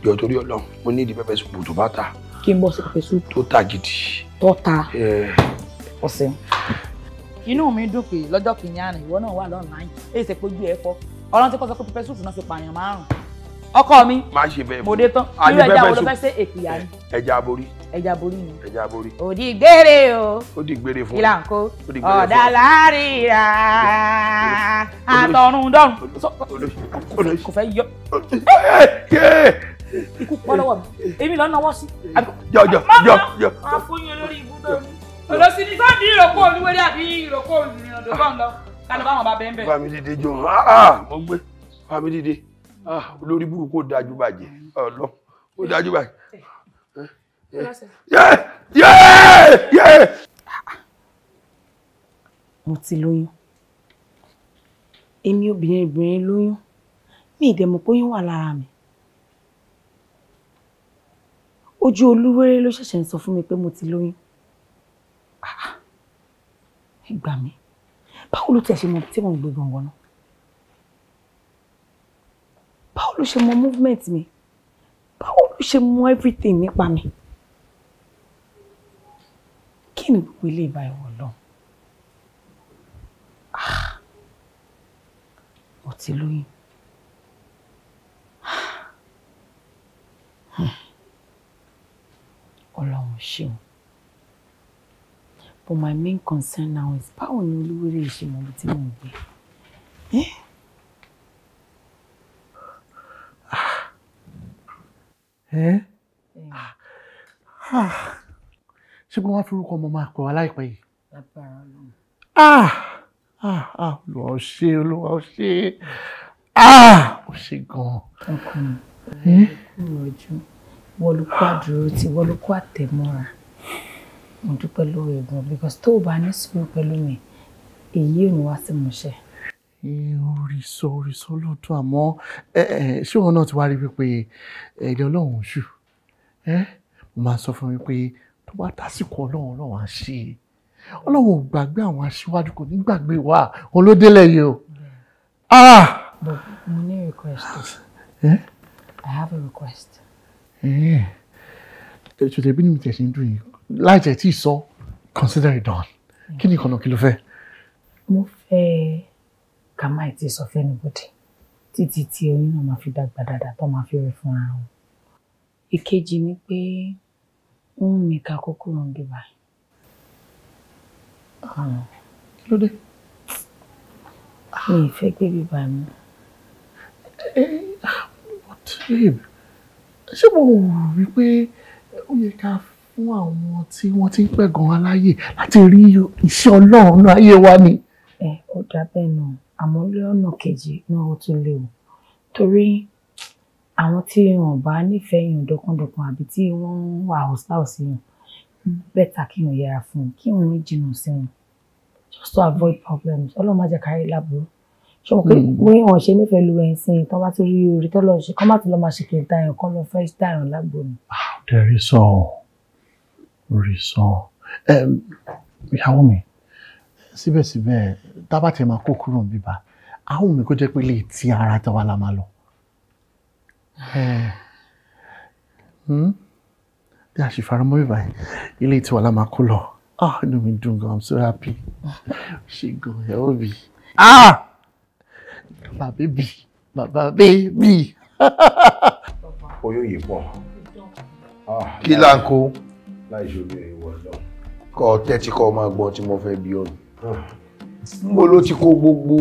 jọ torí Ọlọ́run mo ní di pẹpẹ sùpù tó bá ta. kí n bọ́ sí pẹpẹ sùpù. tó ta gidi. tó ta ọ̀sẹ̀. inú mi dùn pé lọ́jọ́ kìíní àná ìwọ náà wà lọ́nà èyí ṣe pójú ẹ fọ́ ọlọ́run tí kò sọ pé pẹpẹ sùpù náà fi pààyàn 5 ọkọ mi má ṣe bẹ́ẹ̀ mo dé tán irú ẹja wo ló fẹ́ ṣe èkìyà ni. ẹja aborí. ẹja aborí ni. ẹja aborí. òdì gbére o. òdì gbére fún. ìlà ńkó ọ̀dà láàrínra àtọ̀run dọ́run. kò fẹ́ yọ. ikú pọ́ lọ́wọ́ mi èmi lọ́ọ́ náwó sí. jọ. máa fún yín lórí ibùdó mi. olùsí ni sáàdì ìrọ̀kọ́ olúwẹ̀rí àbí ìrọ̀kọ́ olùrìnàjò kàn lọ kálọ̀ báwọn bá bẹ́ẹ̀ bẹ́ẹ̀. fami dìde jọ mo gbé fami dìde olórí burúkú ó dájú bàjẹ́ ọlọ́ ó dájú bàjẹ́. Mo ti lóyún. Èmi obìnrin lóyún. Mi ì dẹ̀ mọ̀ pé oyún wà lára mi. Ojú Oluwere ló ṣẹ̀ṣẹ̀ ń sọ fún mi pé mo ti lóyún. Ẹ gbà mí. Báwo ló tiẹ̀ ṣe mọ̀ tí mo ń gbé gangan náà? Báwo ló ṣe mọ̀ movement mi? Báwo ló ṣe mọ̀ everything nípa mi? Kí ni gbogbo ilé ìbá ìwọ̀ lọ? Mo ti lóyún. Ọlọ́run ṣeun. But my main concern now is báwo ni Oluwere ṣe mọ̀ bí tí mo ń gbé? Ṣé bí wọ́n fi orúkọ ọmọ máa pè wá láìpẹ́ yìí? Olúwa ó ṣé, Olúwa ó ṣé. Ó ṣé gan-an. Ọkùnrin, kúrò ojú, wọ́n ló kó àdúró tí wọ́n ló kó àtẹ̀mọ́ra. Mo dúpẹ́ lórí ẹ̀gbọ́n because tó o bá ní sùúrù pẹ̀lú mi, èyí ò ní wá sí ìmúṣẹ. Orísọ lóòótọ́ àmọ́ ṣé wọn náà ti wá rí pípé ẹ̀dẹ̀ Ọlọ́run ṣù? Mo máa sọ fún mi pé tó bá tásìkò Ọlọ́run á ṣe. Ọlọ́run ò gbàgbé àwọn aṣíwájú kò ní gbàgbé wa olódélẹ̀ yìí o. But mo ní request. I have a request. Ṣùgbọ́n ẹbí ni mi tẹ̀sí ń dùn yìí láìjẹ́ tí ì sọ consider it done. Kí ni ìkànnà kí ló fẹ́? Mo fẹ́ ká má ti sọ fẹ́ anybody títí tí oyún náà máa fi dàgbà dáadáa tó máa fi rí fúnra wọn. Ìkejì ni pé ń mi ká kókó ràn bí báyìí. Kí ló dé? Mi ì fẹ́ gbé bí báyìí mọ́. Ṣé mo rò wípé ó yẹ ká fún àwọn tí wọ́n ti ń pẹ́ gan-an láyè láti rí iṣẹ́ Ọlọ́run ní ayé wa ni? Ó dà bẹ́ẹ̀ náà àmọ́ lọ́nà kejì náà ó tún léwu torí àwọn tí wọn bá nífẹ̀ẹ́ yàn dọ́kàndọ́kàn àbí tí wọ́n wà hostile sí yàn bẹ́tà kí wọ́n yẹra fún un kí wọ́n jìnnà sí wọn just to avoid problems. Ọlọ́run má jẹ́ kárí láburú. Ṣé mo pé wọ́n wọ́n ṣe nífẹ̀ẹ́ lu ẹ̀sìn tó bá ti rí orí tó lọ ṣe kọ́ má ti lọ máa ṣe kiri táyàn kọ́ lọ fẹ́ táyàn lágbo ni. There is all. Ìyàwó mi síbẹ̀síbẹ̀ tábà tí máa kó kúrò bíbá àwọn mi kó jẹ́ pé lè ti ara tàwa la máa lọ. Bí a ṣe faramọ́ bíbá ilé tiwa la máa kó lọ. Inú mi dùn gan, I'm so happy. Ṣé gan ìyàwó mi? Bàbá bébì. Oyún yìí pọ̀. Kí là ń kó? Láì ṣe obìnrin wọ̀ lọ. Kọ́ tẹ́tí kọ́ máa gbọ́ tí mo fẹ́ bí ọ̀nà. Mo ló ti kó gbogbo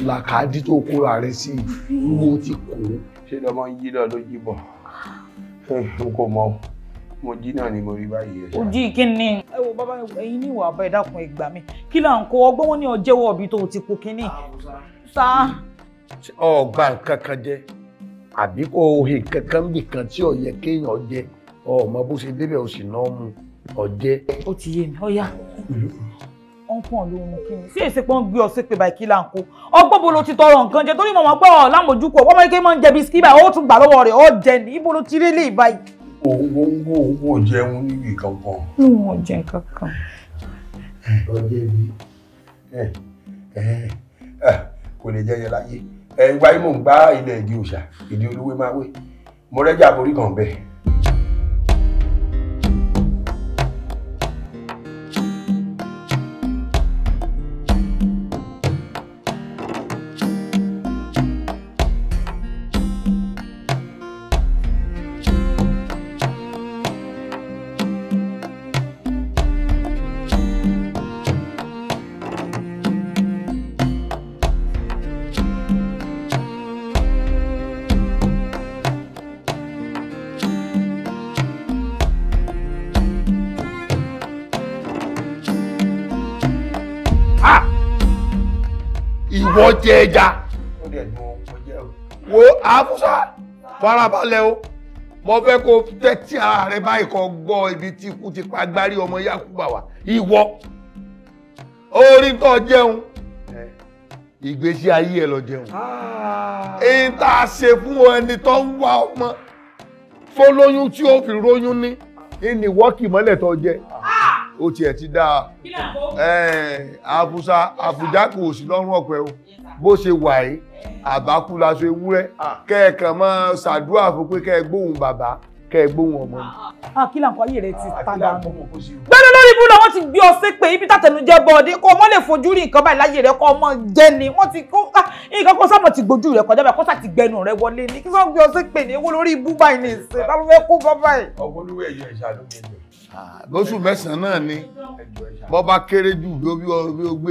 làkàdí tó kóra rẹ̀ sí mo ti kó. Ṣé lọ́mọ yí náà ló jí bọ̀? N kò mọ̀ mo jí náà ni mo rí báyìí. Ojú kí ni? Ẹ wo bàbá ẹ̀yin ní ìwà àbá ẹ̀dákun ìgbà mi. Kí là ń kó ọgbọ́n wọn ní ọjẹ́wọ́ ọ̀bí tó ti kó kínní? Sá. Ọgbà nǹkan kan jẹ àbí kò he kankan bì kan tí ò yẹ kéèyàn jẹ ọmọ bó ṣe débẹ̀ ó sì náà mú ọjẹ. Ó ti yé mi ọ̀yá wọ́n pọ̀ lóhun kí ni sí èsì pọ́n gbé ọ sí pé báyìí kí là ń kó ọgbọ́n bo ló ti tọrọ nǹkan jẹ torí mọ̀mọ́ gbọ́ lámójúkọ ọmọ ike máa ń jẹ bisikí báyìí ó tún gbà lọ́wọ́ rẹ̀ ó jẹ ní ibo ló ti rí lè báyìí. Owó jẹun níbi kankan. Wọ́n jẹ kankan. Ọjẹ́ bí kò lè jẹ́ yẹ láyé. Ìgbà yìí mò ń gbá ilẹ̀ ìdí òòṣà ìdí olúwé máa wé mo rẹ́jà àborí kan bẹ́ẹ̀. Ìwọ jẹ ẹja. Ó dẹ̀ dùn ó jẹ́ o. wo Afusa farabalẹ̀ o mo fẹ́ kó tẹ́tí ara rẹ báyìí kó gbọ́ ibi tí ikú ti pa gbárí ọmọ Yakuba wa ìwọ orí tó jẹun ìgbésí ayé ẹ lọ jẹun èyí tá a ṣe fún ẹni tó ń wá ọmọ fọlóyún tí ó fi róyún ní ìní wọ́ọ̀kì mọ́lẹ̀ tó jẹ ó tiẹ̀ ti dáa Afusa Àfùjá kò sí lọ́rùn ọ̀pẹ o bó ṣe wà yìí àbákú laṣọ ewúrẹ́ kẹ́ẹ̀kan máa ṣàdúrà fún pé kẹ́ẹ̀ gbóhùn bàbá kẹ́ẹ̀ gbóhùn ọmọ. Kí là ń kọ́ ayé rẹ ti padà nù. Gbẹ́nu lórí ibú lọ wọ́n ti gbé ọ sí pé ibi tàtẹnujẹ bọ́ọ̀dé kó ọmọ lè fojú rí nǹkan báyìí láyé rẹ kó ọmọ jẹ́ ni wọ́n ti kó nǹkan kó sábà ti gbójú rẹ kọjá bẹ́ẹ̀ kó sà ti gbẹnu rẹ wọlé ní kí wọ́n gbé ọ sí pé ní ewu lórí ibú báyìí ní ìsìn tá ló fẹ́ kó bọ́ báyìí. Ọgbọ́nlúwẹ̀ ẹ̀yọ ìṣàlù mi lò. Lóṣù mẹ́sàn-án náà ni bọ́ bá kéré jù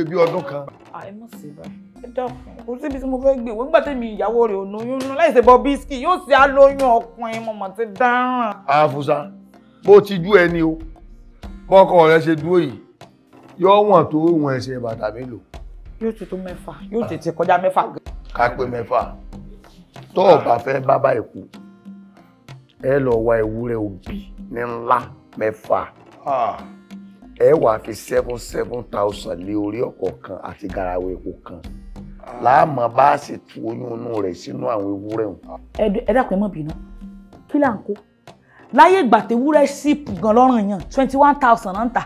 bí ọdún kan. Ẹ mọ̀ sí báyìí. Ẹ dákun kò síbi tí mo fẹ́ gbé nígbà tẹ́mi ìyàwó rẹ̀ ò lóyún láì ṣe Bobrisky yóò ṣe alóyún ọkùnrin mọ̀mọ́ ti dáràn. Afusa bó ti jú ẹni o bọ́kọ rẹ ṣe dúró yìí yóò wọ̀n tó wọn ẹsẹ̀ bàtà mélòó. Yóò ti tó 6 yóò tètè kọjá 6. Ká pé 6 tó o bá fẹ́ bábá ìkú ẹ lọ wá ewúrẹ́ òbí ní ńlá 6 ẹ wà fi 7,000 lé orí ọ̀kọ̀ọ̀kan àti garawa epo kan láàmú bá sì tu oyún inú rẹ̀ sínú àwọn ewúrẹ́ wọn. Ẹ dákun ẹ má bínú kí là ń kó láyé ìgbà tí ewúrẹ́ síìpù gan lọ́rùn yàn 21,000 náà ń tà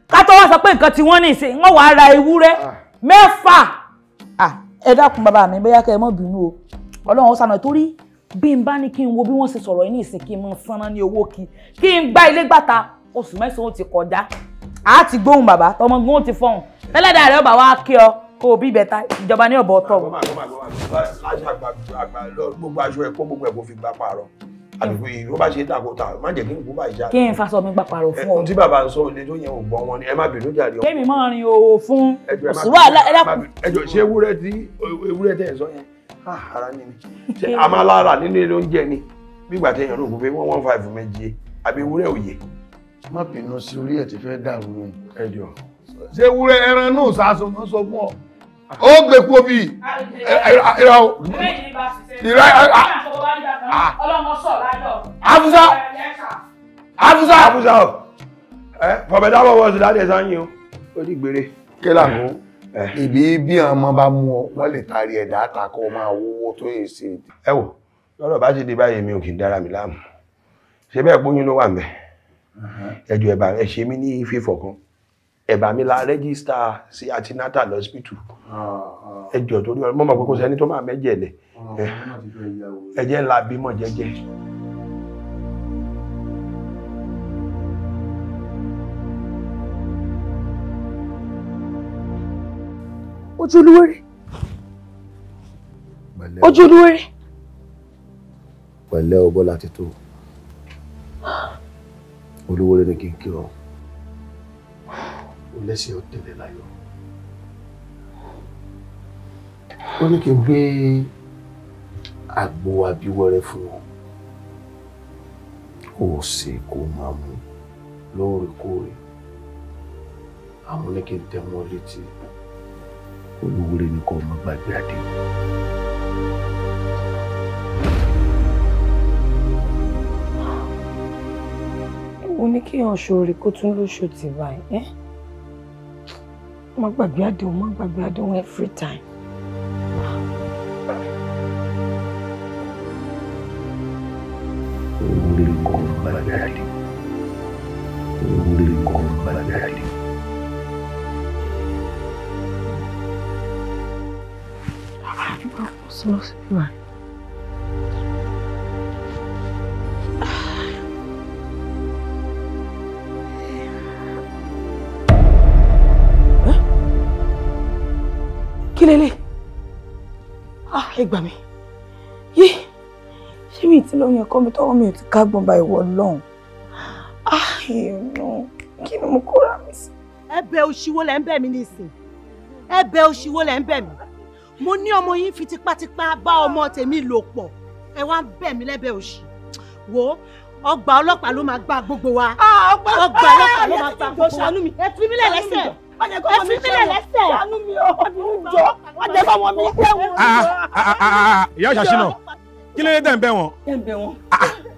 ká tó wá sọ pé nǹkan tí wọ́n ní ìsìn wọ́n wàá ra ewúrẹ́ 6. Ẹ dákun bàbá mi bóyá kẹ́ ẹ má bínú o Ọlọ́run ó ṣàánú torí bí n bá ní kí n wo bí wọ́n ṣe sọ̀rọ̀ yìí ní ìsìn kí n mọ sanná ní owó kí n gbá ilé gbàtà oṣù 9 ó ti kọjá a ti gbóhùn bàbá tọmọ gbóhùn ti fọhùn tẹ́lẹ̀dá rẹ̀ ọba wa kí ọ kó o bí bẹ́ta ìjọba ní ọ̀bọ̀ ọ̀tọ̀. Gbogbo aṣọ ẹ̀kọ́ gbogbo ẹ̀kọ́ fi gbà pààrọ̀ àdúgbò yìí ó bá ṣe dàgbò tà má jẹ́ kí n kú bá ìjà. Kí n faṣọ mi gbà pààrọ̀ fún ọ. Tí bàbá ń sọ ilé tó yẹn ò gbọ́ wọn ni ẹ má bínú jàre. Kémi máa rin òwò fún òṣùwà ẹlẹ́kùn. Ẹjọ́ ṣé ewúrẹ́ tẹ̀ sọ yẹn ara ní ni ṣe àmàlára nínú ilé oúnjẹ ni bígbà tẹ̀yàn rò pé 115 méje àbí ewúrẹ́ òye. Má bínú sí orí ẹ̀ ti fẹ́ dàrú ni ẹjọ́ ṣé ewúrẹ́ ẹran náà sàásọ mọ́ sọ fún ọ ó gbé kú bí Afusa fọ̀bẹ̀dáwọ̀ wọ́n sí láti ẹ̀sán yìí ó dì gbére kílà mú ibi bí ọmọ bá mú ọ wọ́n lè taari ẹ̀dá àtàkọ́ máa wówó tó yẹ sí. Ẹ wò lọ́rọ̀ bá ti di báyìí mi ò kì í dára mi láàmú ṣe bẹ́ẹ̀ pọ́yún ló wà ń bẹ̀ ẹjọ́ ẹ̀bà ẹ ṣe mí ní fífọ̀ kan ẹ̀bà mi la rẹ́gísítà sí antenatal hospital ẹjọ́ torí ọmọ mọ̀ pé kò sẹ́ni tó máa mẹ́jẹ̀ lẹ̀ ẹjẹ́ ńlá bímọ jẹ́jẹ́. Oluwere Oluwere. Pẹ̀lẹ́ o Bọ́lá ti tó Oluwere ní kí n kí ọ ó lẹ́sẹ̀ ó tẹ̀lé láyọ̀ ó ní kí n gbé àgbo abíwẹ́rẹ́ fún ọ kó o ṣe kó o máa mú lóòrèkóòrè àwọn ní kí n tẹ́ mọ́ létí Oluwere ní kó o má gbàgbé àdéhùn. Ó ní kí èèyàn ṣoore kó tún lóṣù tì báyìí má gbàgbé àdéhùn every time. Oluwere kò ń gbàgbé àdéhùn. Oluwere kò ń gbàgbé àdéhùn. Kí lélẹ̀? Ẹ gbà mí. Yé! Ṣé mi ti lóyún ẹ̀kọ́ mi tọ́wọ́ mi ò ti kágbọ́n bá ìwọ lọ́hùn? Kí ni mo kóra mi sí? Ẹ̀bẹ̀ òṣìwò lẹ ń bẹ̀ mí nísìn. Ẹ̀bẹ̀ òṣìwò lẹ ń bẹ̀ mí. Mo ní ọmọ yín fi tipátipá bá ọmọ tèmi lò pọ̀. Ẹ wá ń bẹ̀ mí lẹ́bẹ̀ òṣì. Wo ọgbà ọlọ́pàá ló máa gbá gbogbo wa. Ọgbà ọlọ́pàá ló máa gbá gbogbo wa. Ẹ fi mí lẹ̀ lẹ́sẹ̀. Ẹ fi mí lẹ̀ lẹ́sẹ̀. Ìyá Ṣàṣínà Kí ló dé tẹ̀ ń bẹ̀ wọ́n? Ẹ ń bẹ̀ wọ́n.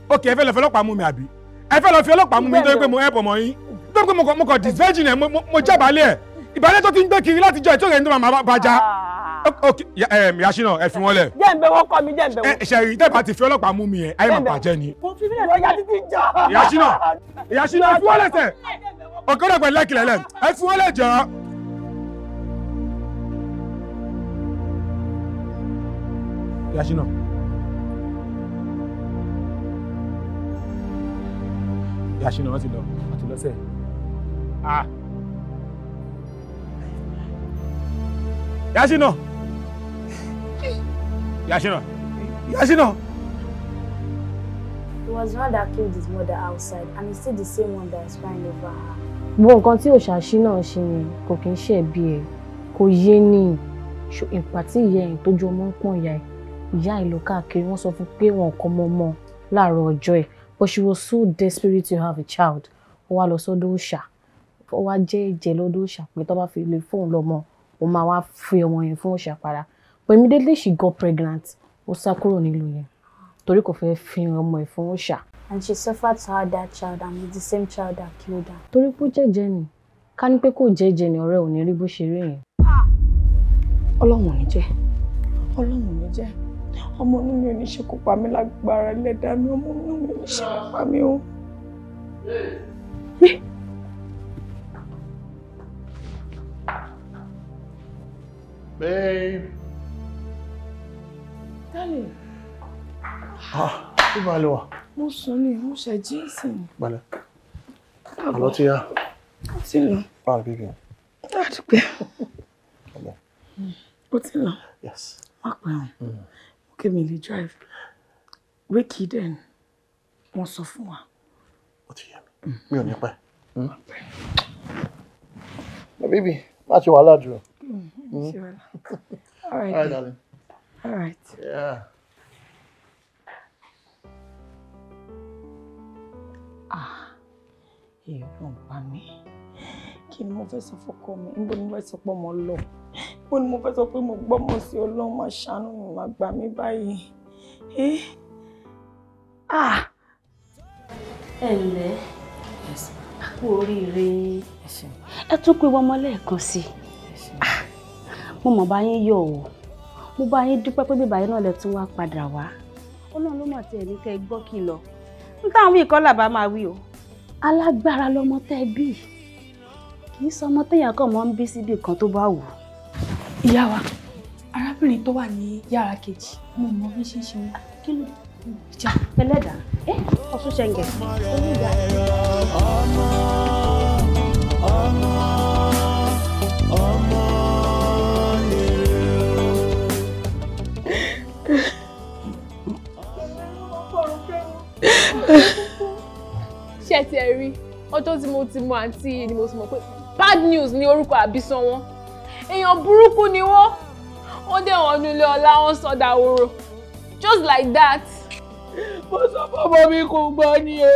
Ok, ẹ fẹ́ lọ fi ọlọ́pàá mú mi àbí? Ẹ fẹ́ lọ fi ọlọ́pàá mú mi nítorí pé mo help ọmọ yín. Nítorí pé mo kàn disvirgin ẹ̀ mo jábàálẹ̀ ẹ̀. Ìbálẹ̀ tó ti ń gbé kiri láti jọ ìtòrè ní tó máa bàjá. Ok, Yashina, ẹ fi wọ́n lẹ̀. Jẹ́ ń bẹ̀ wọ́n kọ́ mi, jẹ́ ń bẹ̀ wọ́n. Ṣẹ̀rí tẹ́ bá ti fi ọlọ́pàá mú mi ẹ̀, ayé máa bàjẹ́ ni. Mo fi mílẹ̀ lọ́yà títí jà. Yashina, ẹ fi wọ́n lẹ̀ tẹ̀. Ọ̀kọ́dọ̀ pẹ̀lú lẹ́kìlẹ̀ lẹ̀, ẹ fi wọ́n lẹ̀ jọ. Yashina. Yashina, wọ́n ti lọ sẹ́ẹ̀. Yashina. It was not that killed his mother outside, and it's still the same one that is crying over her. Gbogbo nǹkan tí òṣàṣì náà ṣe yẹn kò kí ń ṣe ẹ̀bi ẹ̀, kò yé ní ìpà tí ìyá ẹ̀ tó ju ọmọ ń pọ̀n ìyá ẹ̀ lọ káàkiri wọ́n sọ fún pé wọn kọ́ mọ́ láàárọ̀ ọjọ́ ẹ̀, but she was so desperate to have a child. Ó wá lọ sọ́dọ̀ òòṣà, ó wá jẹ́ ẹ̀jẹ̀ lọ́dọ̀ òòṣà pé tó bá fi lè fóun lọ́mọ ó máa wá fi ọmọ yẹn fún òòṣà padà. But immediately she got pregnant, ó sá kúrò nílùú yẹn torí kò fẹ́ fi ọmọ ẹ̀ fún òòṣà. And she suffered to have that child, and it's the same child that killed her. Torí pé ó jẹ́jẹ́ ni, ká ní pé kò jẹ́jẹ́ ni ọ̀rẹ́ ò ní rí bó ṣe rí yẹn. Ọlọ́run ò ní jẹ́, Ọlọ́run ò ní jẹ́, ọmọ inú mi ò ní ṣekú pa mí lágbára Ẹlẹ́dàá mi, ọmọ inú mi ò ní ṣekú pa mí o. Babe. Darling. Bí bá lè wà. Mo sùn ní mo ṣe jí ìsìn. Balẹ̀. Àlọ́ ti yá. Ó ti lọ. Báwo bíbí? Láti pé. Ó ti lọ. Yes. Má pẹ́ hàn. Okay, mi lè drive. Wéèkì dẹ́n. Wọ́n sọ fún wa. Ó ti yẹ mi. Mi ò ní pẹ́. Baby, má ṣe wàhálà jù. All right, darling. All right. Yeah. Èrò ń pa mí. Kí ni mo fẹ́ sọ fọ́kọ mi? Níbo ni mo fẹ́ sọ pé mo lọ? Níbo ni mo fẹ́ sọ pé mo gbọ́mọ sí Ọlọ́run máa ṣàánú mi, máa gbà mí báyìí? Ẹ̀lẹ́, kú oríire. Ẹ tún pé wọ́n mọ́ lẹ́ẹ̀kan sí i. Mo mọ̀ bá yín yọ̀ o. Mo bá yín dúpẹ́ pé bíbá yín náà lẹ tún wá padà wá. Ọlọ́run ló mọ̀ tí ẹ̀ ní kẹ́ ẹ gbọ́ kìlọ̀. N táwọn wí kọ́ làbá máa wí o. Alágbára lọmọ tẹ́ bí. Kì í sọ ọmọ téèyàn kàn mọ́ ń bí síbi kan tó bá wù. Ìyá wa, arábìnrin tó wà ní yàrá kejì, mo mọ bí ṣe ń ṣe wọn. Kí ló jà? Ẹlẹ́dàá, ọ̀ṣun ṣẹ̀ǹgẹ̀. Ṣé ti ẹ rí ọjọ́ tí mo ti mọ àǹtí yìí ni mo ti mọ̀ pé bad news ni orúkọ àbísán wọn. Èèyàn burúkú ni wọ́n dẹ̀ wọ́n nílé ọlá wọn sọ̀dà oró just like that. Mo sọ fún ọmọ mi kò gbọ́ ni o.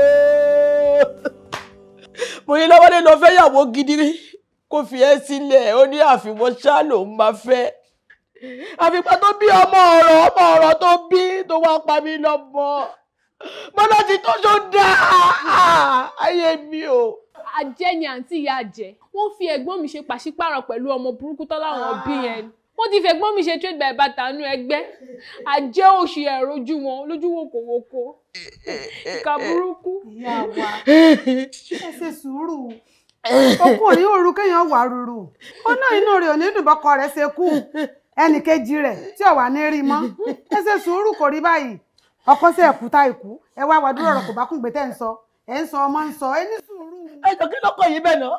Mo ní lọ́wọ́dé lọ fẹ́ yàwó gidi kò fi ẹ́ sílẹ̀ ó ní àfihàn ṣá lòun máa fẹ́. Àfipá tó bí ọmọ ọ̀rọ̀ tó bí tó wá pa mí lọ́mọ. Mọ́nà ti tó ṣó dáa ayé mi o. Àjẹ́ ni àǹtí ìyá àjẹ́. Wọ́n fi ẹ̀gbọ́n mi ṣe pàṣípààrọ̀ pẹ̀lú ọmọ burúkú tó láwọn bí yẹn. Wọ́n ti fi ẹ̀gbọ́n mi ṣe trade by barter nínú ẹgbẹ́. Àjẹ́ òṣì ẹ̀rọ ojú wọn lójú wòkòwòkò. Ìkà burúkú. Ìyá wa, ẹ ṣe sùúrù. Ọkùnrin òru kéèyàn wà rúru. Ó náà inú rẹ̀ ò ní dùn bọ́kọ rẹ̀ ṣe kú. Ẹnì kejì rẹ̀ tí ò wà ní rí mọ́. Ẹ ṣe sùúrù kò rí báyìí. Ọkọ sí ẹ̀kúta ìkú. Ẹ wá wá dúró ọ̀rọ̀ kò bá kún gbé tẹ́ ń sọ. Ẹ ń sọ ọmọ ń sọ. Ẹ ní sùúrù. Ẹ jọ kí ló kọ yìí bẹ́ẹ̀ náà?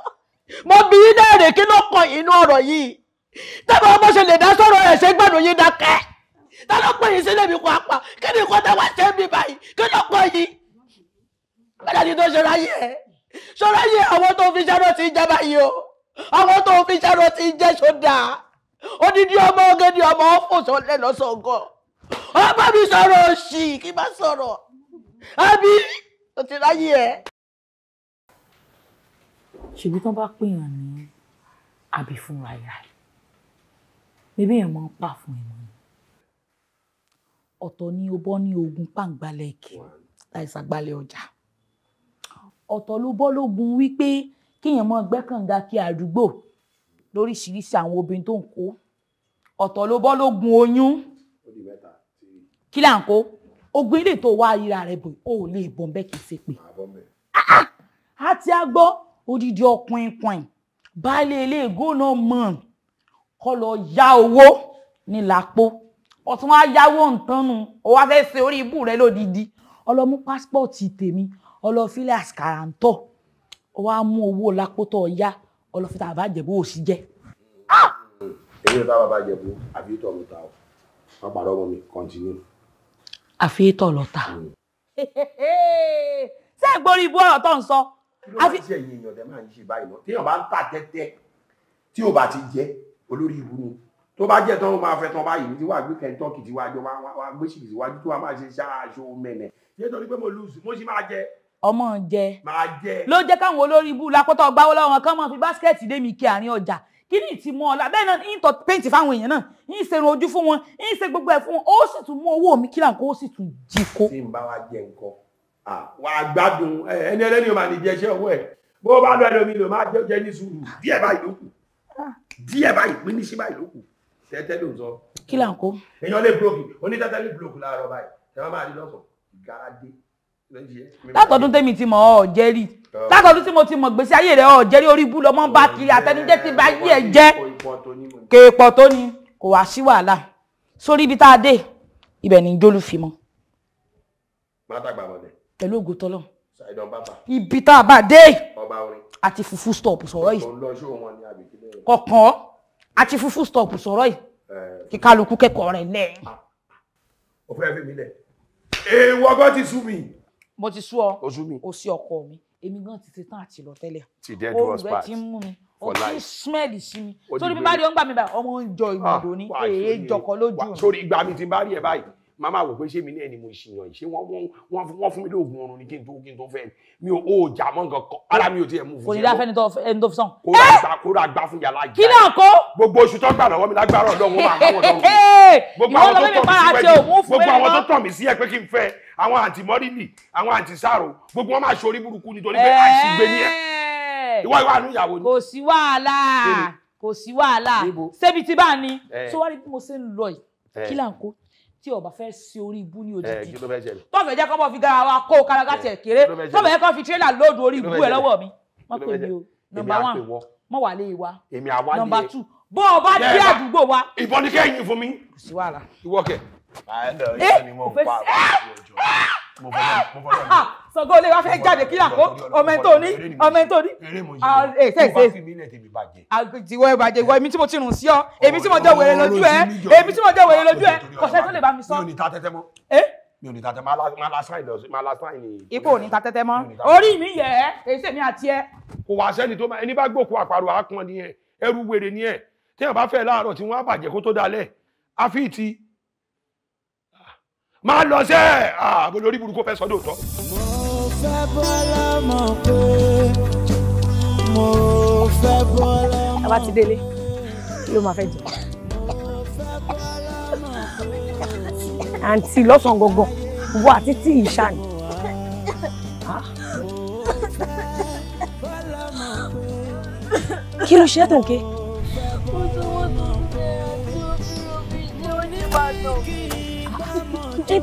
Mo bí yín dáre kí ló kọ inú ọ̀rọ̀ yìí? Tẹ́gbọ́n ọmọ ṣe lè dá sọ̀rọ̀ ẹ̀ ṣe gbàdùn yín dákẹ́. Ta ló pè yín sílẹ̀ mi kó apá? Kí ni nǹkan tẹ́ wá ṣe mí báyìí? Kí ló kọ yìí? Bẹ́ẹ̀ ni tó ṣọ́ra yìí ẹ̀. Ṣọ́ra yìí àwọn tó fi ṣẹ́rọ̀ ti jẹ́ báyìí o. Àwọn tó fi ṣẹ́rọ̀ ti jẹ́ ṣọ́dà. Odidi ọmọ ogedi ọmọ ọ̀fọ̀sọ̀ lẹ́nà sọ̀gọ̀. Ọmọ mi sọ̀rọ̀ òṣì kí bá sọ̀rọ̀. Àbí o ti ráyè ẹ̀. Ṣèbí tán bá pèèyàn ní àbí fúnra ìyá ẹ̀. Bébí èèyàn máa ń pà fún ìmọ̀ ni. ọ̀tọ̀ ni o bọ́ ní ogun pàǹgbálẹ̀ èkì láìsàgbálẹ̀ ọjà ọ̀tọ̀ ló bọ́ lógun wípé kíyàn mọ́ gbẹ́kànga kí àdúgbò lóríṣiríṣi àwọn obìnrin tó ń kó ọ̀tọ̀ ló bọ́ lógun oyún kí là ń kó ogun ilé tó wá ríra rẹ̀ bò ó lè bọ̀n bẹ́ẹ̀ kì í ṣe pé àti agbọ́ odidi ọkùnrin baálé ilé gómìnà mọ̀ kọ́ lọ yá owó ní làpò ọ̀tún wá yáwó ntánnu ó wá fẹ́ ṣe orí ibú rẹ̀ lódidi ọlọ́mú pásítọ̀tì tèmi ọlọ́fílẹ̀ àsìkàràǹtọ̀ ó wá mú owó lápò tó yá ọlọ́fíta àbájẹ̀bú òsì jẹ́. èmi ò bá bàbá jẹ̀bú àbí ìtọ̀ ló ta ọ́ wọ́n pàdé ọmọ mi continue. àfi ìtọ̀ ló ta. ṣé ìgbórí ibú ọ̀rọ̀ tó ń sọ. kí ló máa ń ṣe ẹ̀yìn èèyàn tẹ́ máa ń ṣe báyìí náà téèyàn bá ń tà tẹ́tẹ́ tí ò bá ti jẹ́ olórí ibú ni tó bá jẹ́ tán ó máa fẹ́ tán báyìí tí wàá gbé kẹ́ńtọ́ọ̀kì tí wàá jọ wàá gbé ṣìkì síwájú tí wàá máa ṣe ṣáàṣó mẹ́nẹ̀ ṣé torí pé mo lùsù mo sì máa jẹ. ọmọ jẹ máa jẹ ló jẹ́ káwọn olórí ibú lápótọ́ gbáwó lọ́wọ́ kan máa fi báskẹ́ẹ̀tì dé mi kí àárín ọjà kí ni ìtì mọ́ ọ̀la bẹ́ẹ̀ náà ń tọ́ péǹtì fáwọn èèyàn náà ń ṣerun ojú fún wọn ń ṣe gbogbo ẹ̀ fún wọn ó sì tún mú owó mi kí là ń kó ó sì tún jí kó. tí n bá wa jẹ nǹkan wà á gbádùn ẹni ẹlẹ́ni ò máa ní jẹ iṣẹ́ ọwọ́ ẹ̀ bó bá lọ ẹlòmí lò máa jẹ ní sùúrù díẹ̀ báyìí ló kù díẹ̀ báyìí pín ní sí báyìí ló kù tẹ́tẹ́ ló ń sọ. kí là ń kó. èèyàn lè búlọ̀kì onítẹ́tẹ́ lè búlọ̀kì láàárọ̀ báyìí ẹ má máa di lọ́sọ̀ ìgáradé. látọ̀dún tèmi ti mọ̀ ọ́ jẹ́rì látọ̀dún tí mo ti mọ̀ gbèsè ayé rẹ̀ ọ́ jẹ́rì orí ibú lọ́mọ bá kiri àtẹnujẹ́ ti bá yí ẹ̀ jẹ́ kéèpọ̀ tó ni kò wá sí wàhálà sórí ibi tá a dé ibẹ̀ ni jólú fi mọ́. má dàgbà mọ́lẹ̀. pẹ̀lú ògo tọ́lọ̀ ṣàìdán bàbà. ibi tá a bá dé ọba orin. àti fufu stop sọ̀rọ̀ yìí ọ̀n lọ ṣó wọn ní àbíkílẹ̀. kọ̀ọ̀kan àti fufu stop sọ̀rọ̀ yìí kí kálukú kẹ́kọ̀ọ́ rẹ̀ lẹ́yìn. o fẹ́ fi mi lẹ̀. èèwọ̀ gan ti sú mi. mo ti sú ọ o sú mi. o sí ọkọ mi èmi gan ti ṣetán àti lọ tẹ́lẹ̀. ti dead was part. olùrẹ́ ti ń mú mi o ti smell sí mi sórí bí bá rí ọ ń gbà mí báyìí ọmọ ń jọ ìgbòdo ní èé jọkọ lójú mi. sórí ìgbà mi ti bá rí ẹ báyìí màmá wò pé ṣé mi ní ẹni mo ṣìyàn ṣé wọ́n fún mi lóògùn oorun ní kí n tó fẹ́ mi ò jà mọ́ nǹkan kan ara mi ò tiẹ̀ mú fún kò ní dáfẹ́ ẹni tó fi sàn. kó rà gbá fún yàrá kí náà kó. gbogbo oṣù tó gbà lọ́wọ́ mi lágbára ọ̀dọ́ wọn máa kọ́wọ́ lọ́wọ́ gbogbo àwọn tó tọ̀ mí sí ẹ pé kí n fẹ́ àwọn àǹtí mọ́rìlì àwọn àǹtí sáàrò gbogbo wọn máa ṣorí burúkú nítorí pé àìsígbé ni ẹ ìwọ àánú ìyàwó ni. kò sí wàhálà kò sí wàhálà ṣébi tí bá ní tó wá rí bí mo ṣe ń lọ yìí kí là ń kó tí ọba fẹ́ sí orí ibú ní òjijì tó fẹ́ jẹ́ kọ́ bọ́ fi gara wa kó kárakáti ẹ̀ kéré tó fẹ́ jẹ́ kọ́ fi tírélà lóòdù orí ibú ẹ̀ lọ́wọ́ mi wọ́n pè mí o nọmba 1 mọ́ wà lé wa nọmba 2 bó o bá dé àdúgbò wa. ìbọn ní kẹ́yìn fún mi. kò sí wàhálà. ìwọ kẹ. sọgọ olè wa fẹ́ jáde kí àkó ọmọ ẹ̀ tó ní àtiwọ́ ìbàjẹ́ ìwọ èmi tí mo ti rùn sí ọ èmi tí mo jẹ́ wèrè lójú ẹ èmi tí mo jẹ́ wèrè lójú ẹ kọ̀ṣẹ́ tó lè bá mi sọ. mi ò ní ta tẹ́tẹ́ mọ́. mi ò ní ta tẹ́tẹ́ máa la sáìn ni. ipò ò ní ta tẹ́tẹ́ mọ́ orí mi yẹ ẹ́ èyí sèmi àti ẹ. kò wá sẹ́ni tó máa ẹni bá gbòkú àparò àápọn ni ẹ ẹrú wèrè ni ẹ téèyàn bá fẹ́ láàárọ̀ tí wọ́n á bàjẹ́ kó tó dalẹ̀ àfíìtì máa lọ sẹ́ àbò lórí burúkú fẹ́ sọ́dọ̀ tọ́. mo fẹ́ bọ́lá mọ̀ pé mo fẹ́ bọ́lá mọ̀ pé. a bá ti délé kí ló máa fẹ́ jẹ. àǹtí lọ́sàn-án gangan wo àti tí ìṣá ni. kí ló ṣe é tó ń ké.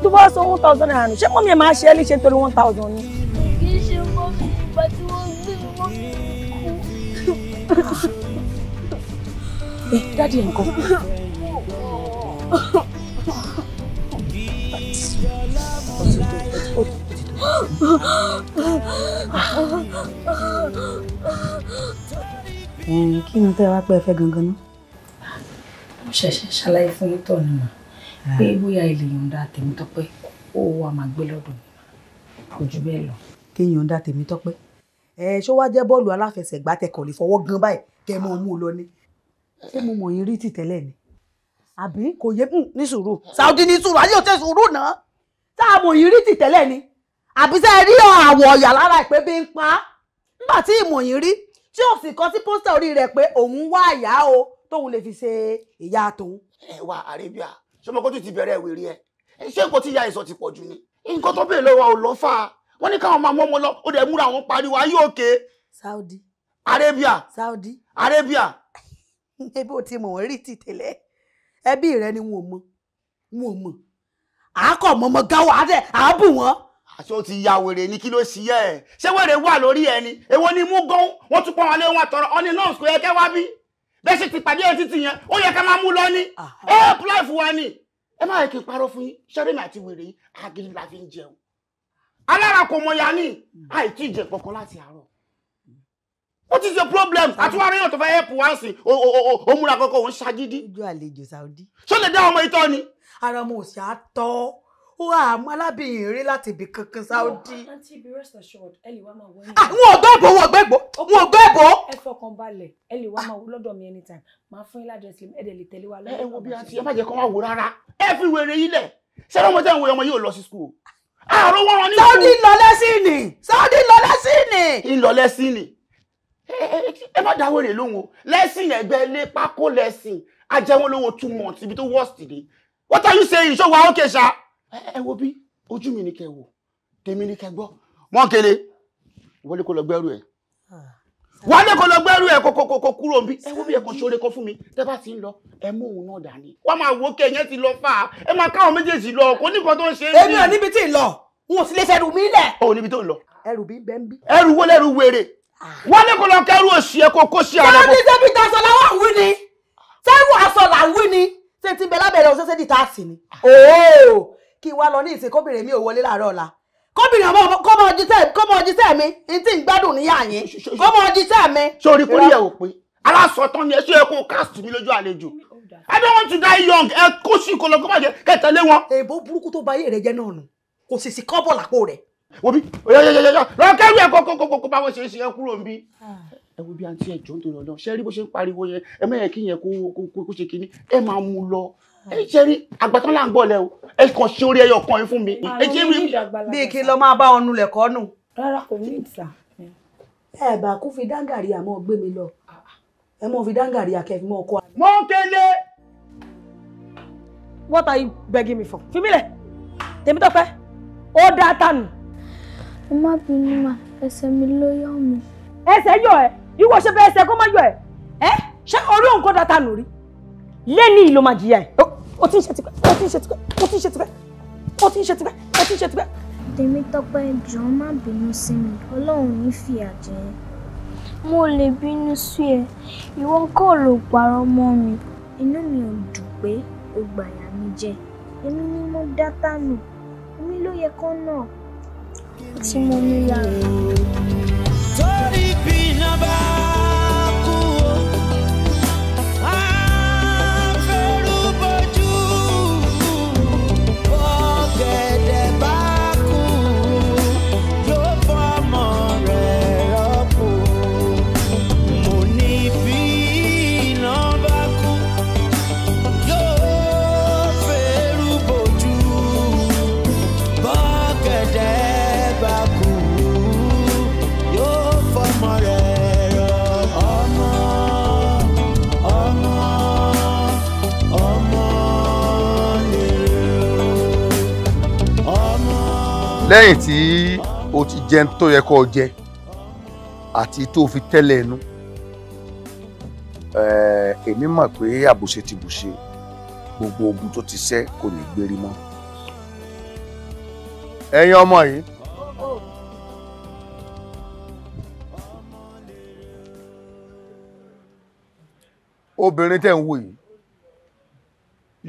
tó bá sọ 1,000 naira nù ṣé mọ́mí ẹ̀ máa ṣe é léṣe torí 1,000 ni. kì í ṣe mọ́mí ìgbà tí wọ́n gbé mi mọ́mí kú. Dádì ẹ̀ nǹkan. Kí ni tẹ́ wá pẹ́ fẹ́ gangan náà? Mo ṣẹ̀ṣẹ̀ ṣàlàyé fún yín tọ̀ ni mà pé bóyá ilé yọ̀ǹda Tèmítọ́pẹ́ ó wà máa gbé lọ́dọ̀ mi kò jù bẹ́ẹ̀ lọ. Kí yọ̀ǹda Tèmítọ́pẹ́ ṣó wá jẹ́ bọ́ọ̀lù aláfẹsẹ̀gbá tẹkọ̀ lè fọwọ́ gan báyìí kẹ́ mọ́ mú un lọ ní. Ṣé mo mọ̀ yín rí tìtẹ́lẹ̀ ni? Àbí kò yẹ ní sùúrù Saudi ní sùúrù ayé ò tẹ́ sùúrù náà tá a mọ̀ yín rí tìtẹ́lẹ̀ ni àbí sẹ́ rí àwọ̀ ọ̀yà lára ìpé bí ń pa á nígbà tí ìmọ̀ yín rí tí ò sì kọ sí pósítà orí rẹ̀ pé òun wá àyà o tóun lè fi ṣe ìyá tòun. Ẹ wá Arabia ṣọmọ kó tún ti bẹ̀rẹ̀ wèrè ẹ ṣé nǹkan tí ìyá ìsọ ti pọ̀ jù ni nǹkan tó bèèrè lọ́wọ́ ò lọ fà á wọ́n ní káwọn máa mú ọmọ lọ ó dẹ̀ múra àwọn pariwo ayé òkè. Saudi. Arabia. Saudi. Arabia. Ebi o ti mọ̀ wọ́n rí ti tẹ́lẹ̀ ẹbí rẹ ni wọn ò mọ̀ àákọ̀ mọ́mọ́ gáwọ́ àdẹ àábù wọn. Àṣọ ti ya wèrè ní kí ló sí ẹ̀ ṣé wèrè wà lórí ẹni èwo ni mú gan wọ́n tún pọ́n wọn lé wọn tọrọ ọ́ni náà kò yẹ kẹ́ wá bí bẹ́ẹ̀ sì ti pàdé ẹ̀ títì yẹn ó yẹ ká máa mú lọ ní ẹ̀ apply fún wa ni ẹ má yẹ kí n parọ́ fún yín ṣẹ́rẹ́mì àti wèrè yìí àgìrì la fi ń jẹun alára kò mọ ya ní àìtí ìjẹ kankan láti àárọ̀ what is your problem àtúwárí yàn tó fẹ́ help wá sí o múra kankan òun ṣagídí. ojú àlejò Saudi. ṣó lè dá ọmọ ìtọ́ ni. ara mo ò sì á tọ́ ó àmọ́ alábìyìn rí láti ibì kankan Saudi. Auntie, be rest assured ẹ lè wá máa wọ ẹni. wọn ò gbọ́ ìbò. ẹ fọkàn balẹ̀ ẹ lè wá máa wọ lọ́dọ̀ mi anytime máa fún yín ládírẹ́sì ẹ dẹ̀ lè tẹ̀lé wa lọ́wọ́. ẹ wo bí àǹtí ẹ má jẹ́ kó wá wò rárá ẹ fi wèrè yìí lẹ̀ ṣé ọmọ tẹ́ ń wo ọmọ yìí ò lọ sí school. àrò wọn rán ní school. Saudi lọ lẹ́sìnì Saudi lọ lẹ́sìnì. ń lọ lẹ́sìnì ẹ má dáwọ́ rè lóhùn o lẹ́sìn ẹgbẹ́ ilé pákó lẹ́sìn ajẹ́wọ́n lówó 2 months ibi tó worst dé what are you saying ṣó wa ókè ṣá. ẹ wo bí ojú mi ní kẹ́ wò tèmi ní kẹ́ gbọ́ mọ́ kele wọlé kó lọ gbẹ́rù ẹ̀ wọlé kó lọ gbẹ́rù ẹ̀ kó kúrò bí ẹ wo bí ẹ kàn ṣoore kọ́ fún mi tẹ́ bá ti ń lọ ẹ mú òun náà dání wọ́n máa wò ókè yẹn ti lọ fà á ẹ máa káwọn méjèèjì lọ kó ní nǹkan tó ń ṣe é. èmi ò níbi tí ì lọ n ò sì lè fẹ́ rù mí lẹ̀. o níbi tó ń lọ. ẹrù bí bẹ́ẹ̀ ń bí. ẹrù wo lẹ́rù wèrè wọ́n ní kó lọ kẹ́rù òṣì ẹ̀ kó sí ara. Saudi ṣebí daṣọ làwọn àwí ni sẹ́wọ̀n aṣọ làwí ni ṣé ti bẹ lábẹ́rẹ́ òṣèṣẹ́ di táàsì ni. ooo kí wá lọ ní ìsìn kóbìnrin mi ò wọlé láàárọ̀ ọ̀la kóbìnrin kọ́mọ ọjíṣẹ́ mi n tí ń gbádùn níyà yín kọ́mọ ọjíṣẹ́ mi. sórí kórìí ẹ̀ ò pé aláṣọtán ni ẹ ṣe é kó cast mi lójú àlejò I don't want to die young ẹ kó sí kó lọ kó má jẹ kẹtẹlé wọn. èèbó burúkú tó ba ayé rẹ jẹ náà nù kò sì sí kọ́bọ̀ lápò rẹ̀. wo bí yọyọyọyọ lọ kẹrù ẹ kó bá wọn ṣe é ṣe ẹ kúrò ń bí. ẹ wo bí àǹtí ẹjọ́ nítorí ọ̀dọ́ ṣe rí bó ṣe ń pariwo yẹn ẹ mẹ́yẹ kí yẹn kó ṣe kínní ẹ máa mú lọ ẹ ṣe rí àgbàtàn là ń gbọ́ lẹ o ẹ kàn ṣe orí ẹyọ kan yín fún mi. ẹ jẹ́ rí bí kí lọ máa bá ọnu lẹ̀kọ́ nù. rárá kò ní ìtà. ẹ bá kú fi dáńgàrí àmọ́ gbé mi lọ ẹ mọ́ fi dáńgàrí àkẹ́fì mọ́ ọkọ. mọ́ kélé. What are you begging me for? Fi mí lẹ̀ tèmi tó pẹ́ ó dá tánù. ẹ má bínú mà ẹsẹ̀ mi ló yọ mi. ẹsẹ̀ yọ ẹ ìwọ ṣe bẹ ẹsẹ̀ kó má yọ ẹ ṣé orí òun kó dá tánù rí lẹ́ni ìlú máa jìyà ẹ̀ ó ti ń ṣe tipẹ́ ó ti ń ṣe tipẹ́ ó ti ń ṣe tipẹ́ ó ti ń ṣe tipẹ́ ó ti ń ṣe tipẹ́. Tèmítọ́pẹ́ jọ̀ọ́ má bínú sí mi Ọlọ́run ní fìyà jẹ ẹ́. Mo lè bínú sí ẹ ìwọ kọ́ ló parọ́ mọ́ mi inú mi ò dùn pé o gbàyà mi jẹ èmi ni mo dá tánù èmi ló yẹ kán náà ó ti mọ́ mi lára. torí bí iná bá kú àfẹ́rù bójú ọ̀gẹ̀dẹ̀ bá kú yóò fọmọ rẹ̀ rọ́pò mo ní bí iná bá kú yóò fẹ́rù bójú ọ̀gẹ̀dẹ̀ bá kú yóò fọmọ rẹ̀ rọ ọmọ lèrè ọmọ. lẹ́yìn tí o ti jẹun tó yẹ kó o jẹ àti tó fi tẹ́lẹ̀ ẹnu èmi mọ̀ pé àbùṣe ti bùṣe gbogbo ogun tó ti ṣẹ́ kò ní gbérí mọ́ ẹ̀yin ọmọ yìí. obìnrin tẹ́ ń wò yìí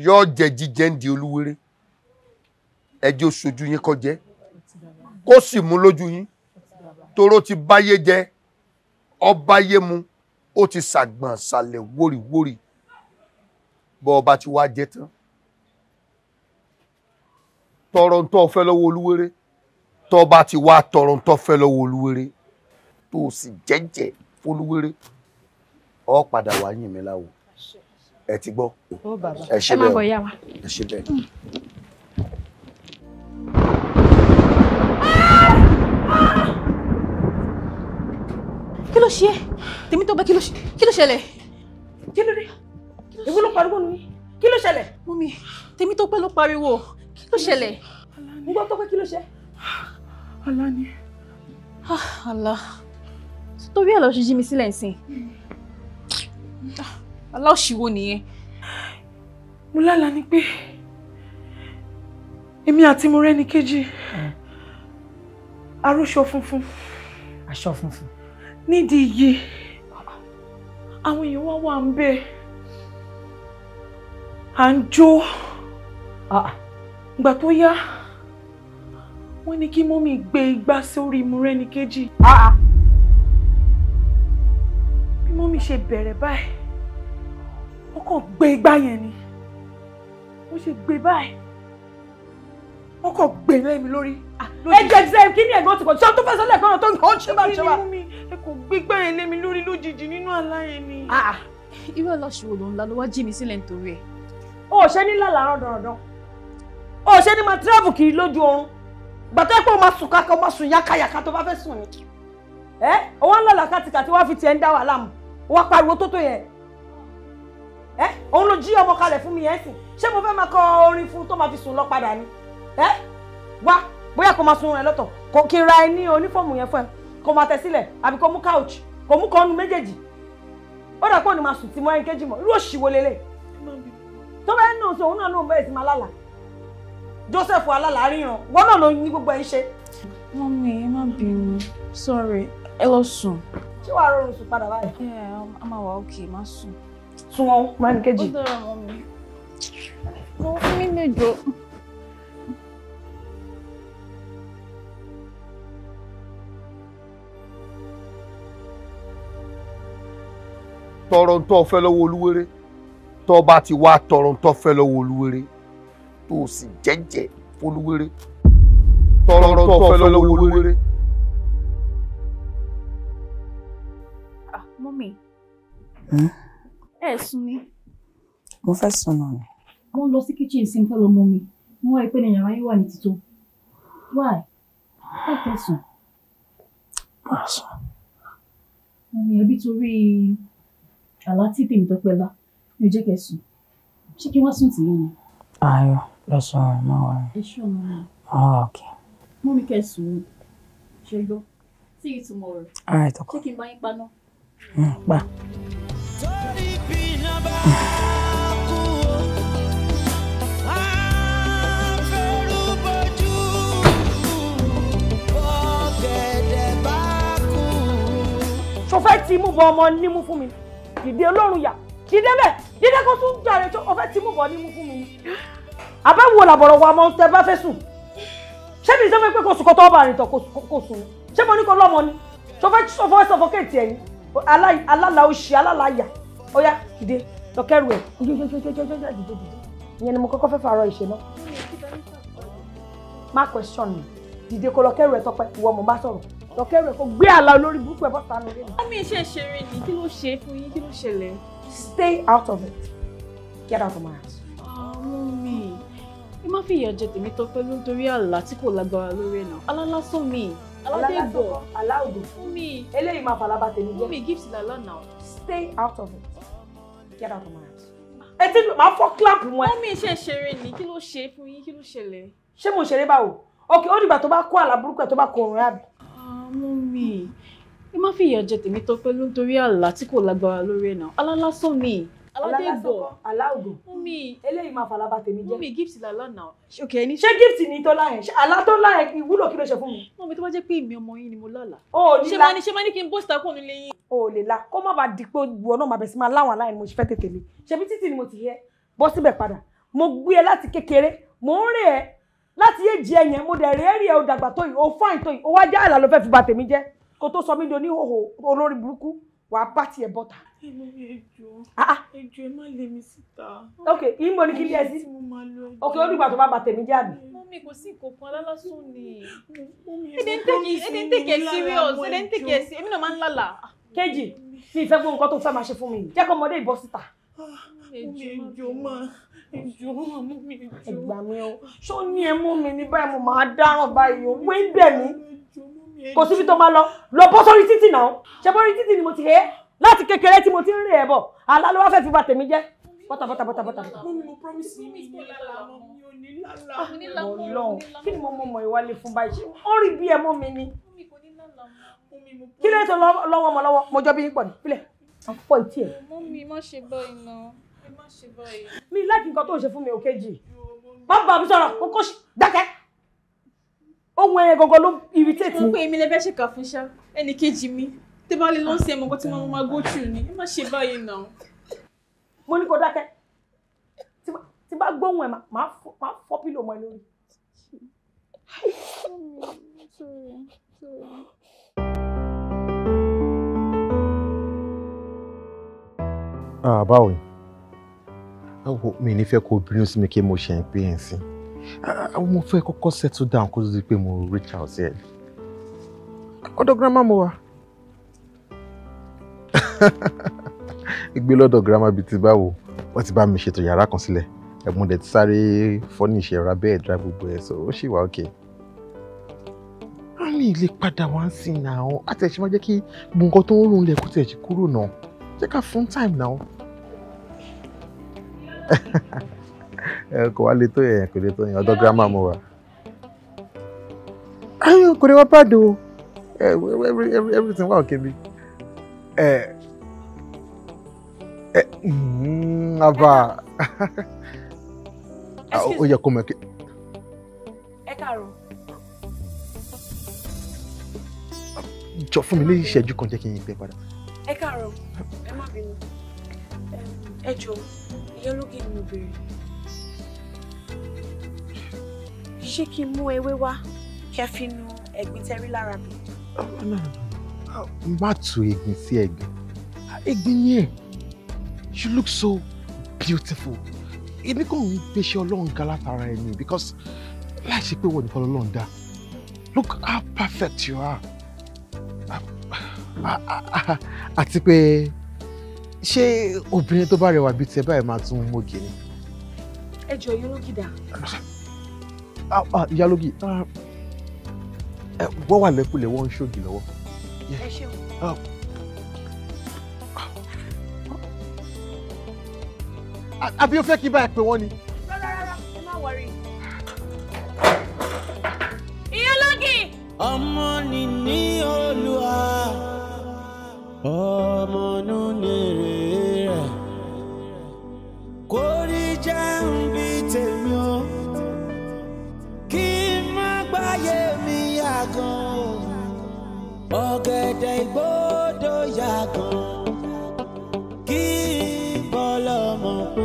yóò jẹ jíjẹ ń di Olúwere ẹjọ́ sojú yín kó jẹ kó sì mú lójú yín toró ti báyé jẹ ọbáyé mu ó ti ṣàgbọ̀n ṣàlẹ̀ wóríwórí bọ́ ọba ti wá jẹ tán tọrọ ń tọ́ fẹ́ lọ́wọ́ Olúwere tọ́ba ti wá tọrọ ń tọ́ fẹ́ lọ́wọ́ Olúwere tó sì jẹ́jẹ́ f'Olúwere ọ padà wá yìn mí láwo ẹ ti gbọ́ ẹ ṣe bẹ́ẹ̀ ẹ ṣe bẹ́ẹ̀. kí ló ṣe Tèmítọ́pẹ́ kí ló ṣẹlẹ̀ kí ló dé èwo ló pariwo nù mí kí ló ṣẹlẹ̀. Mummy Tèmítọ́pẹ́ ló pariwo Tó ṣẹlẹ̀. Ń gbọ́ tó pé kí ló ṣe? Àlá ni. Àlá. Torí ẹ̀ lọ ṣe jí mi sílẹ̀ ńsìn. Àlá òṣìwò nìyẹn. Mo lálàá ni pé èmi àti Mọ́rẹ́níkejì aróṣọ funfun. Aṣọ funfun. Nídìí igi. Àwọn èèyàn wá wà ń bẹ̀. À ń jó. Ìgbà tó yá, wọ́n ní kí mọ́mì gbé igbá sórí Mọ́rẹ́níkejì. Bí mọ́mì ṣe bẹ̀rẹ̀ báyìí, wọ́n kàn gbé igbá yẹn ni. Wọ́n ṣe gbé báyìí. Wọ́n kàn gbé lẹ́mi lórí. Ẹ̀jẹ̀ ṣe kí ni ẹ̀gbọ́n ti pọ̀ ṣé tó fẹ́ sọ́lẹ̀ kan tó ń ṣe bá ṣe wá. Ẹ kò gbígbá yẹn lẹ́mi lórí lójijì nínú àlá yẹn ni. Irú ọlọ́ṣìwò ló ń la ló wá jí mi sílẹ̀ nítorí ẹ̀. O ṣe ní lálàárọ̀ dandan. O ṣe ní máa travel kiri lójú oorun. Gbàtọ́ pé o máa sùn kákan, o máa sùn yákàyàká tó bá fẹ́ sùn ni. O wá ń lọ́la kátìkàtì wá fi tiẹ̀ ń dá wàhálà mu. O wá pariwo tó yẹn. Òun ló jí ọmọ kalẹ̀ fún mi yẹn sìn. Ṣé mo fẹ́ máa kọ orin fún tó máa fi sùn lọ padà ni? Wá bóyá kó máa sun ẹ lọ́tọ̀ kó kí n ra ẹ ní onífọ̀mù yẹn fún ẹ kó máa tẹ sílẹ̀ àbí kó mú couch kó mú kọ́nu méjèèjì. Ó dà pé òní máa sùn tí Mọ́rẹ́níkejì mọ́ irú òṣìwò lélẹ̀. Tó bẹ́ẹ̀ náà sọ òun náà ló ń bẹ̀rẹ̀ sí máa lálàá. Joseph alálàá ríran wọ́n náà ló ní gbogbo ẹ̀ ń ṣe. Mọ́mí ẹ má bínú. Sorry, ẹ lọ sùn. Ṣé wàá rọrùn sùn padà báyìí? A máa wà okay, má sùn. Sùn wọn Mọ́rẹ́níkejì. Ó dára mọ́mí. Mo fún mi mẹ́jọ. tọrọ tó fẹ́ lọ́wọ́ Olúwere tó bá ti wá tọrọ tó fẹ́ lọ́wọ́ Olúwere tó sì jẹ́jẹ́ f'Olúwere tọrọ tó fẹ́ lọ́wọ́ Olúwere. Mọ́mí. Ẹ sùn ni. Mo fẹ́ sùn náà ni. Mo lọ sí kitchen sí fẹ́ lọ mọ́ mi. Mo wá ìpè ní yàrá yín wà ní títò. Why? Ẹ fẹ́ sùn. Mọ́mí ẹbí torí àlá tí tèmi tó pẹ́ lá mi ò jẹ́ kẹ́ sùn. Ṣé kí wọ́n sùn tì yín ni? Ayọ̀ lọ sọ ọ̀rọ̀ máa wà rẹ̀. Ẹ ṣọ́ ọmọ mi. Okay. Mọ́mí kẹ́ sùn. Ṣé gbọ́? See you tomorrow. All right, okay. Ṣé kí n bá yín paná? Pa. Ṣo fẹ́ ti mú bọ ọmọ nímú fún mi? Dìde Ọlọ́run yà. Dìde bẹ́ẹ̀. Dìde kó tún jàre tó o fẹ́ ti mú bọ nímú fún mi. Àbẹ̀wò làbọ̀rọ̀ wa mọ́ tẹ bá fẹ́ sùn. Ṣé mi sọ pé kò sùn kó tó bá rìn tán kò sùn? Ṣé mo ní kó lọ́mọ ni? Ṣo fẹ́ sọfọ́kẹ́ẹ̀tì ẹ̀yìn? Alálà òṣì alálàyà. Ó yá dìde lọ kẹ́rù ẹ̀. Dìde. Ìyẹn ni mo kọ́kọ́ fẹ́ fàárọ̀ ìṣe náà. Má question mi. Dìde kó lọ kẹ́rù ẹ̀ Tọ́pẹ́ ìwọ mo bá sọ̀rọ̀. Lọ kẹ́rù ẹ̀ kó gbé àlà olórí burúkú ẹ̀ bọ́ sánú lé mi. Mọ́mí iṣẹ́ ìṣeré ni kí ló ṣe fún yín kí ló ṣẹlẹ̀? Stay out of it. Get out of my house. Mọ́mí ẹ má fi ìyà jẹ tèmi Tọ́pẹ́ nítorí àlá tí kò lágbára lórí ẹ̀ náà. Alálásán mi. Aládégbò. Aláòdò. Mọ́mí. Eléyìí máa falaba tèmi jẹ́. Mọ́mí gift lálá náà. Stay out of it. Get out of my house. Etí máa fọ́ clamp wọn. Mọ́mí iṣẹ́ ìṣeré ni kí ló ṣe fún yín kí ló ṣẹlẹ̀? Ṣé mo ṣeré báwo? Okay, ó dìgbà tó bá kó àlá burúkú ẹ̀ tó bá kó òrùn àbí. Mọ́mí ẹ má fi ìyà jẹ tèmi Tọ́pẹ́ nítorí àlá tí kò lágbára lórí ẹ̀ náà. Alálásán mi. Aládégbò. Aláòdò. Mọ́mí. Eléyìí máa falaba tèmi jẹ́. Mọ́mí gift lálá náà. Okay, ṣé gift ni tó láyẹn? Ṣé àlá tó láyẹn ìwúlò kí ló ṣe fún mi? Mọ́mí tó bá jẹ́ pé èmi ọmọ yín ni mo lálàá. O ní la. Ṣé máa ní kí n bóṣítà kúrò nílé yín? O lè la kó má bàa di pé ìwọ náà máa bẹ̀ sí máa láwọn aláìní mo ṣe fẹ́ tètè lé. Ṣebí títì ni mo ti yẹ bọ́ síbẹ̀ padà. Mo gbé ẹ láti kékeré. Mo ń rè ẹ láti èjì ẹ̀yẹn mo dẹ̀ rẹ́ rí ẹ o dàgbà tó yìí o fáìn tó yìí o wá já àlà ló fẹ́ fi bà tèmi jẹ́ kó tó sọ mí di oníhòhò olórí burúkú wàá bá tiẹ̀ bọ́ta. Ẹjọ́ ẹ má lé mi síta. Ok, ìmọ̀ ní kí lé ẹ sí. Ok, ó dìgbà tó bá bà tèmi jẹ́ àbí. Mọ́mí kò sí ìkòkan alálásùn ni. Ẹ didn't take it serious. Ẹ didn't take it serious. Èmi náà máa ń lálàá. Kejì, mi ìfẹ́ gbogbo nǹkan tó fẹ́ máa ṣe fún mi yìí. Jẹ́ kó ọmọdé ìbọ́ síta. Ẹjọ́ máa. Ẹgbà mi o. Ṣó ní ẹ mú mi ní báyìí mo máa dáràn báyìí o. Wé ń bẹ̀ mí. Kò síbi tó máa lọ bọ́ sórí títì náà. Ṣé bórí títì ni mo ti hẹ́ láti kékeré tí mo ti ń rìn ẹ̀ bọ̀. Àlá ló wá fẹ́ fi bà tèmi jẹ́. Bọ́tà. Mọ́mí, mo promise mi ní lálá mọ́. Mi ò ní lálá. Ọlọ́run, kí ni mo mọ̀ ìwálé fún báyìí? Ó rí bí ẹ mọ́ mi ni. Mọ́mí kò ní lálá mọ́. Mọ́mí, mo promise. Kí ló tó lọ́wọ́ ọmọ lọ́wọ́? Mo jọ bí yín pọ̀ ní. Pílẹ̀, à ń fọ́ ìtì ẹ̀. Mọ́mí, má ṣe báyìí náà. Má ṣe báyìí. Mi láti nǹkan tó ń ṣe fún mi ò kejì. Bàbá mi sọ̀rọ̀, kókó dákẹ́. Ohun ẹyẹ gangan ló irritate mi. Mo pé èmi lè fẹ́ ṣèkà fún ṣá. Ẹnì kejì mi. Tí bá lè lọ sí ẹmọ kan tí mo máa go through ni. Má ṣe báyìí náà. Mo ní kó dákẹ́. Tí bá gbóhùn ẹ̀ máa fọ́ pílò mọ́ ẹ lórí. Báwo ni? Mi ní fẹ́ kó bínú sí mi kí mo ṣe ń pè ẹ́ sí. Mo fẹ́ kọ́kọ́ settle down kó tó di pé mo reach out sí ẹ. Ọ̀dọ̀ grandma mo wà. Ìgbé lọ́dọ̀ grandma bíi ti báwo, wọ́n ti bá mi ṣètò yàrá kan sílẹ̀. Ẹ̀gbọ́n dẹ̀ ti sáré furnish ẹ̀rọ abẹ́ ẹ̀dá gbogbo ẹ̀, so ó ṣì wà okay. Mi lè padà wá sí náà. Àtẹ̀sí máa jẹ́ kí gbogbo nǹkan tó ń rùn lẹ̀ kó tẹ̀ jí kúrò náà. Jẹ́ ká fún time náà. Kò wá lè tó yẹn, kò lè tó yẹn. Ọ̀dọ̀ grandma mo wà. Kò lè wá bad o. Everything wà okay bí. Aba. Ó yẹ kó mọ̀ kí. Ẹ káàárọ̀. Jọ fún mi ní ìṣẹ́jú kan jẹ́ kí n gbé padà. Ẹ káàárọ̀. Ẹ má bínú. Ẹ jọ̀ọ́, ìyá ológin ni mo béèrè. Ṣé kí n mú ewé wá kẹ́ fi nu ẹ̀gbin tẹ́rí lára mi? Má tu ẹ̀gbin sí ẹ̀gbin. Ẹ̀gbin ni ẹ̀. You look so beautiful. Èmi kàn ń gbéṣẹ́ Ọlọ́run ga látara ẹni because láì ṣe pé wọ́n nìkan lọ́lọ́run dá. Look how perfect you are. Àti pé ṣé obìnrin tó bá rẹwà bíi tiẹ̀ báyìí máa tún mọ́gì ni? Ẹ jọ̀ọ́, Ìyálógì dà. Ìyálógì, wọ́n wà lẹ́kùlẹ̀ wọ́n ń ṣògì lọ́wọ́. Ẹ ṣeun. Àbí o fẹ́ kí báyìí pé wọ́n ni? Rárá, ẹ má worry. Ìyálógì! Ọmọ ni ní Olúwa, ọmọ nù ní rẹ̀. Kò rí jẹun bí tèmi o, kí n má gbáyé mi yàgàn. Ọ̀gẹ̀dẹ̀ ìgbódò yàgàn, kí n bọ́ lọ́mọ pé.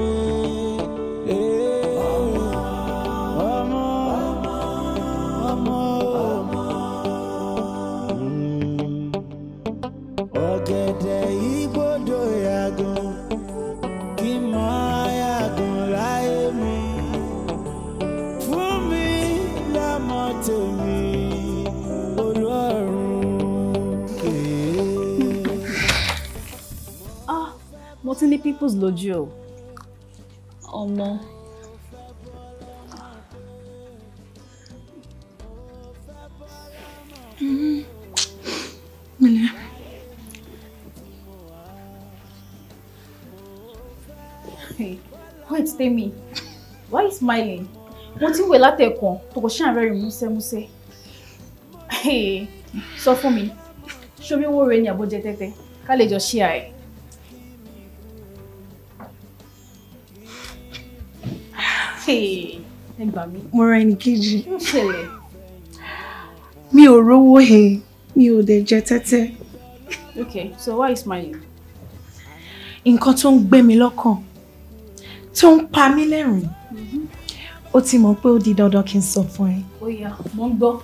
Ọ̀gẹ̀dẹ̀ ìgbódò yàgàn, kí n má yàgàn láyé mi. Fún mi lọ́mọ tèmi, Olúwarun kèé. Mo ti ní pimples lójú o. Ọmọ. Mílẹ̀. Hey, wait, Temi. Why are you smiling? Mo ti ń wẹ̀ látẹ̀kàn tó kò ṣáà rẹ́rìn músẹ́músẹ́. Hey, sọ fún mi. Ṣé omi wo re ni àbójẹ tẹ́tẹ́? Ká lè jọ ṣí àì. Hey, ẹ gbà mí. Mo ra ẹni kejì. Kí ló ṣẹlẹ̀? Mi ò rówó he, mi ò dẹ̀ jẹ tẹ́tẹ́. Okay, so why are you smiling? Nǹkan tó ń gbé mi lọ́kàn, tó ń pa mí lẹ́rìn. Ó ti mọ̀ pé ó di dandan kí n sọ fún ẹ. Ó yá, mo ń gbọ́.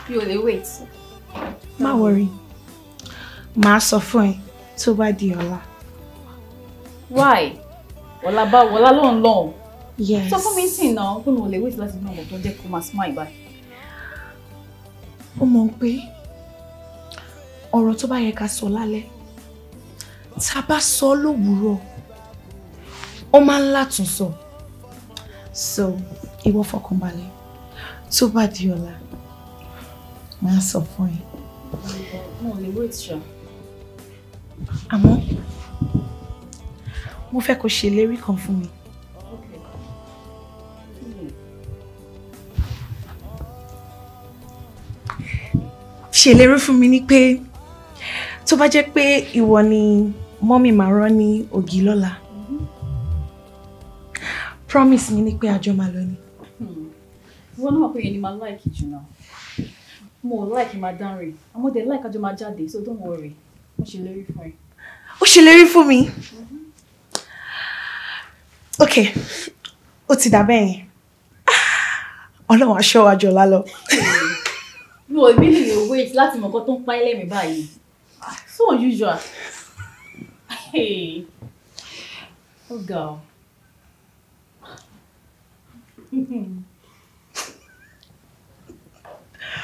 Mi ò lè wait. Má worry. Màá sọ fún ẹ tó bá di ọ̀la. Why? Ọ̀la ló ń lọ. Yes. Sọ fún mi sí náà pé mo lè wait láti ní ọmọ tó jẹ́ kó máa smile báyìí. Ó mọ̀ pé ọ̀rọ̀ tó bá yẹ ká sọ lálẹ́, tá bá sọ lówùúrọ̀, ó máa ń látúnsọ. So, ìwọ fọkànbalẹ̀. Tó bá di ọ̀la, màá sọ fún ẹ. Mo lè wait ṣá. Àmọ́ mo fẹ́ kó ṣèlérí kan fún mi. Ṣèlérí fún mi ní pé tó bá jẹ́ pé ìwọ ni mọ́mì máa rán ní ògì lọ́la. Promise mi ní pé àjọ máa lọ ni. Ìwọ náà pé yẹn ni máa like jù náà. Mo like máa dánrin. Àmọ́ dẹ̀ like àjọ máa jáde, so don't worry. Mo ṣèlérí fún ẹ. Ó ṣèlérí fún mi. Okay. Ó ti dà bẹ́ẹ̀ yẹn. Ọlọ́run aṣọ́ àjọ lálọ. No, really you wait láti mọ̀ nǹkan tó ń pa ilé mi báyìí. So unusual. Hey. Oh girl.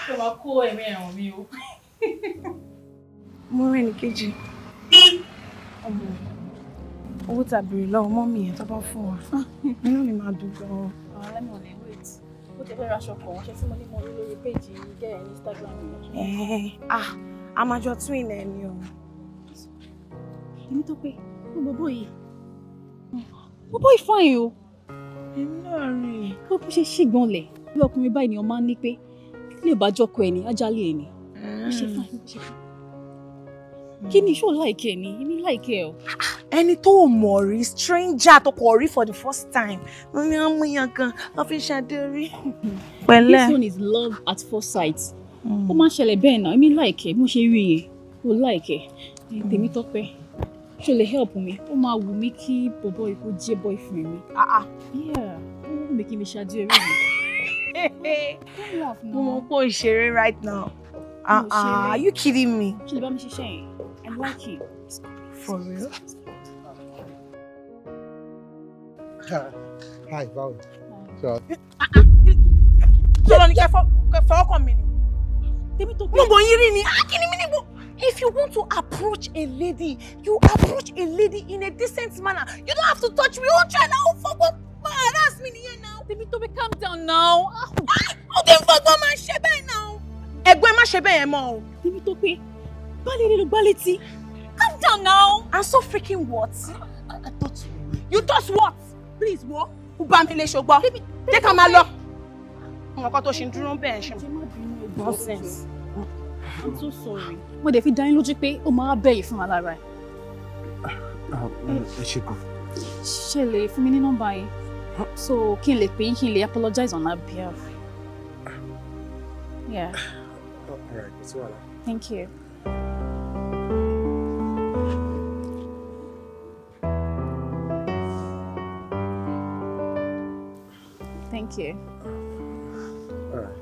Ṣé wàá kó ẹ̀mí ẹ̀ràn mi o? Mo rẹ̀ ní kejì. Owó tàbí lọ́wọ́ mọ́mì yẹn tó bá fún wa. Inú mi máa dùn gan-an. Lemon, wait. Ó ti fẹ́ raṣọ kan, ṣe tí mo ní mo rí lórí péjì gẹ́ ẹ̀ ní Instagram mi. A máa jọ twin ẹ̀ ni o. Èmi tó pé, ó bọ́bọ́ yìí. Bọ́bọ́ yìí fine o. Èmi náà rí i. Ó bó ṣe ṣìgbọ́n lẹ̀. Bí ọkùnrin báyìí ni ọmọ máa ń ní pé lè bá jọkọ ẹ̀ ní ajálẹ̀ ẹ̀ ní. Ó ṣe fine, ó ṣe fine. Kí ni ṣó láìkẹ́ ni? Èmi láìkẹ́ o. Ẹni tó mọ̀ rí stranger tó kọ̀ rí for the first time. Mo ní ọmọ yẹn kan lọ fi ṣàdé orí. Pẹ̀lẹ́. This one is love at first sight. Ó máa ń ṣẹlẹ̀ bẹ́ẹ̀ náà. Èmi láìkẹ́ bí mo ṣe rí yẹn. Mo láìkẹ́. Tèmi tọ́pẹ́. Ṣó lè help mi? Ó máa wù mí kí bọ̀bọ̀ yìí kó jẹ́ boyfriend mi. Yeah. Ó wù mí kí mi ṣàdé orí mi. Mo mọ̀ pé o ṣeré right now. Are you kidding me? Ṣé lè bá mi ṣiṣẹ́ yẹn? I like you. For real? Hi, Val. Sọ̀rọ̀ ni kẹfọ́ ọkàn mi ni. Mo bọ̀ yín rí ni. Kí ni mi ní bọ̀? If you want to approach a lady, you approach a lady in a decent manner. You don't have to touch me. Ó try now. Fọwọ́ máa harass mi nìyẹn now. Tèmi tó bí calm down now. Ó ti ń fọgbọ́n máa ṣe bẹ́ẹ̀ now. Ẹgbẹ́ má ṣe bẹ́ẹ̀ yẹn mọ́ o. Tèmi tó pé bálẹ̀ lè lo bálẹ̀ tí. Calm down now. I'm so freaking what? I thought you thought what? Please, what? Who bá mi lè ṣogbọ́? Jẹ́ ká máa lọ. Nǹkan tó ṣe ń dúró bẹ́ẹ̀ ṣe. Nonsense. I'm so sorry. Mo dẹ̀ fi dá yín lójú pé ó máa bẹ̀yìn fún wa lára ẹ̀. Ẹ ṣe kù. Ṣé lè fún mi ní nọ́mbà yìí? So kí n lè pè yín kí n lè apologize on her behalf. Yeah. All right, it's all right. Thank you. Thank you. All right.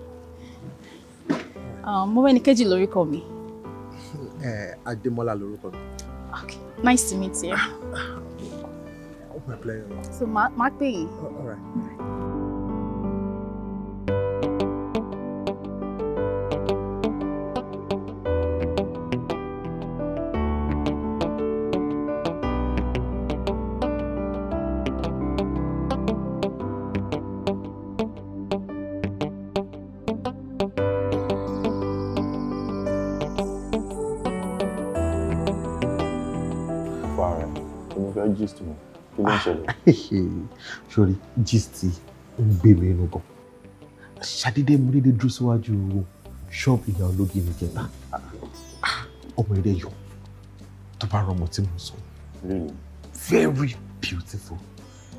Mo wẹ́ ní kejì lórúkọ mi. Adémọ́lá lórúkọ mi. Okay. Nice to meet you. My pleasure. So máa pè yín. All right. Gist mi kí ló ń ṣẹlẹ̀. Sori gist ń gbé mi inú gan. Ṣàdédé mo dédé dúró síwájú ṣọ́ọ̀bù ìyá ológi ní kẹta. Ọmọ ilé yọ tó bá rọmọ tí mo sọ. Very beautiful,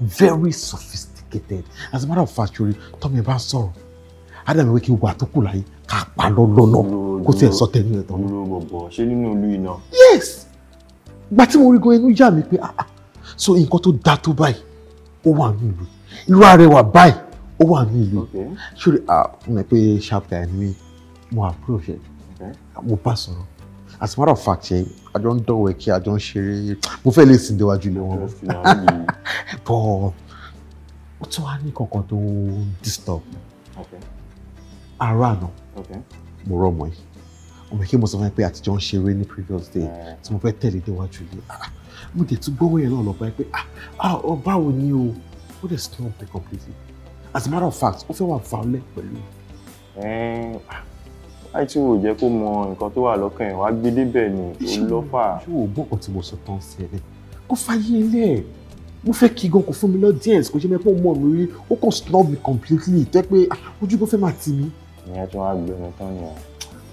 very sophisticated. As a matter of fact, sori tọ́mọ ẹ bá sọ̀rọ̀ Ádámù wí kí gbogbo àtúkù láyé ká pa lọ́lọ́nà kó tiẹ̀ sọ tẹ̀lé ẹ̀ tán. Ṣé nínú ìlú iná? Yes! Gbà tí mo rí gan inú yà mí pé so nǹkan tó dá tó báyìí ó wà ní ìlú irú arẹwà báyìí ó wà ní ìlú ṣórí mo pé sharp guy ni mo approach ẹ mo bá sọ̀rọ̀ as a matter of fact ṣe àjọ ń dọ̀wọ̀ kí àjọ ń ṣeré mo fẹ́ lè sìn déwájú ilé wọn bọ́ ó tún wá ní kankan tó disturb ara àná mo rọ́mọ yìí ọmọ kí mo sọ fún ẹ pé àtijọ́ ń ṣeré ní previous day tí mo fẹ́ tẹ̀lé déwájú ilé mo dẹ̀ tún gbọ́wọ́ yẹn náà lọ báyìí pé báwo ni o ó dẹ̀ stop me completely as a matter of fact ó fẹ́ wà violent pẹ̀lú. láì tí wò jẹ́ kó mọ nǹkan tó wà lọ́kàn ẹ̀ wá gbé débẹ̀ ni olọ́fà. ṣé o gbọ́ ọ̀kan tí mo sọ tán sí ẹ lẹ́ kó fàyè ilé ẹ̀ mo fẹ́ kí gan kò fún mi l'audience kò ṣe mẹ́pọ̀ mọ́ mi rí ó kàn snob me completely tẹ́ pé ojú kò fẹ́ máa tì mí. ìyẹn tí wọ́n á gbé mi tán nìyẹn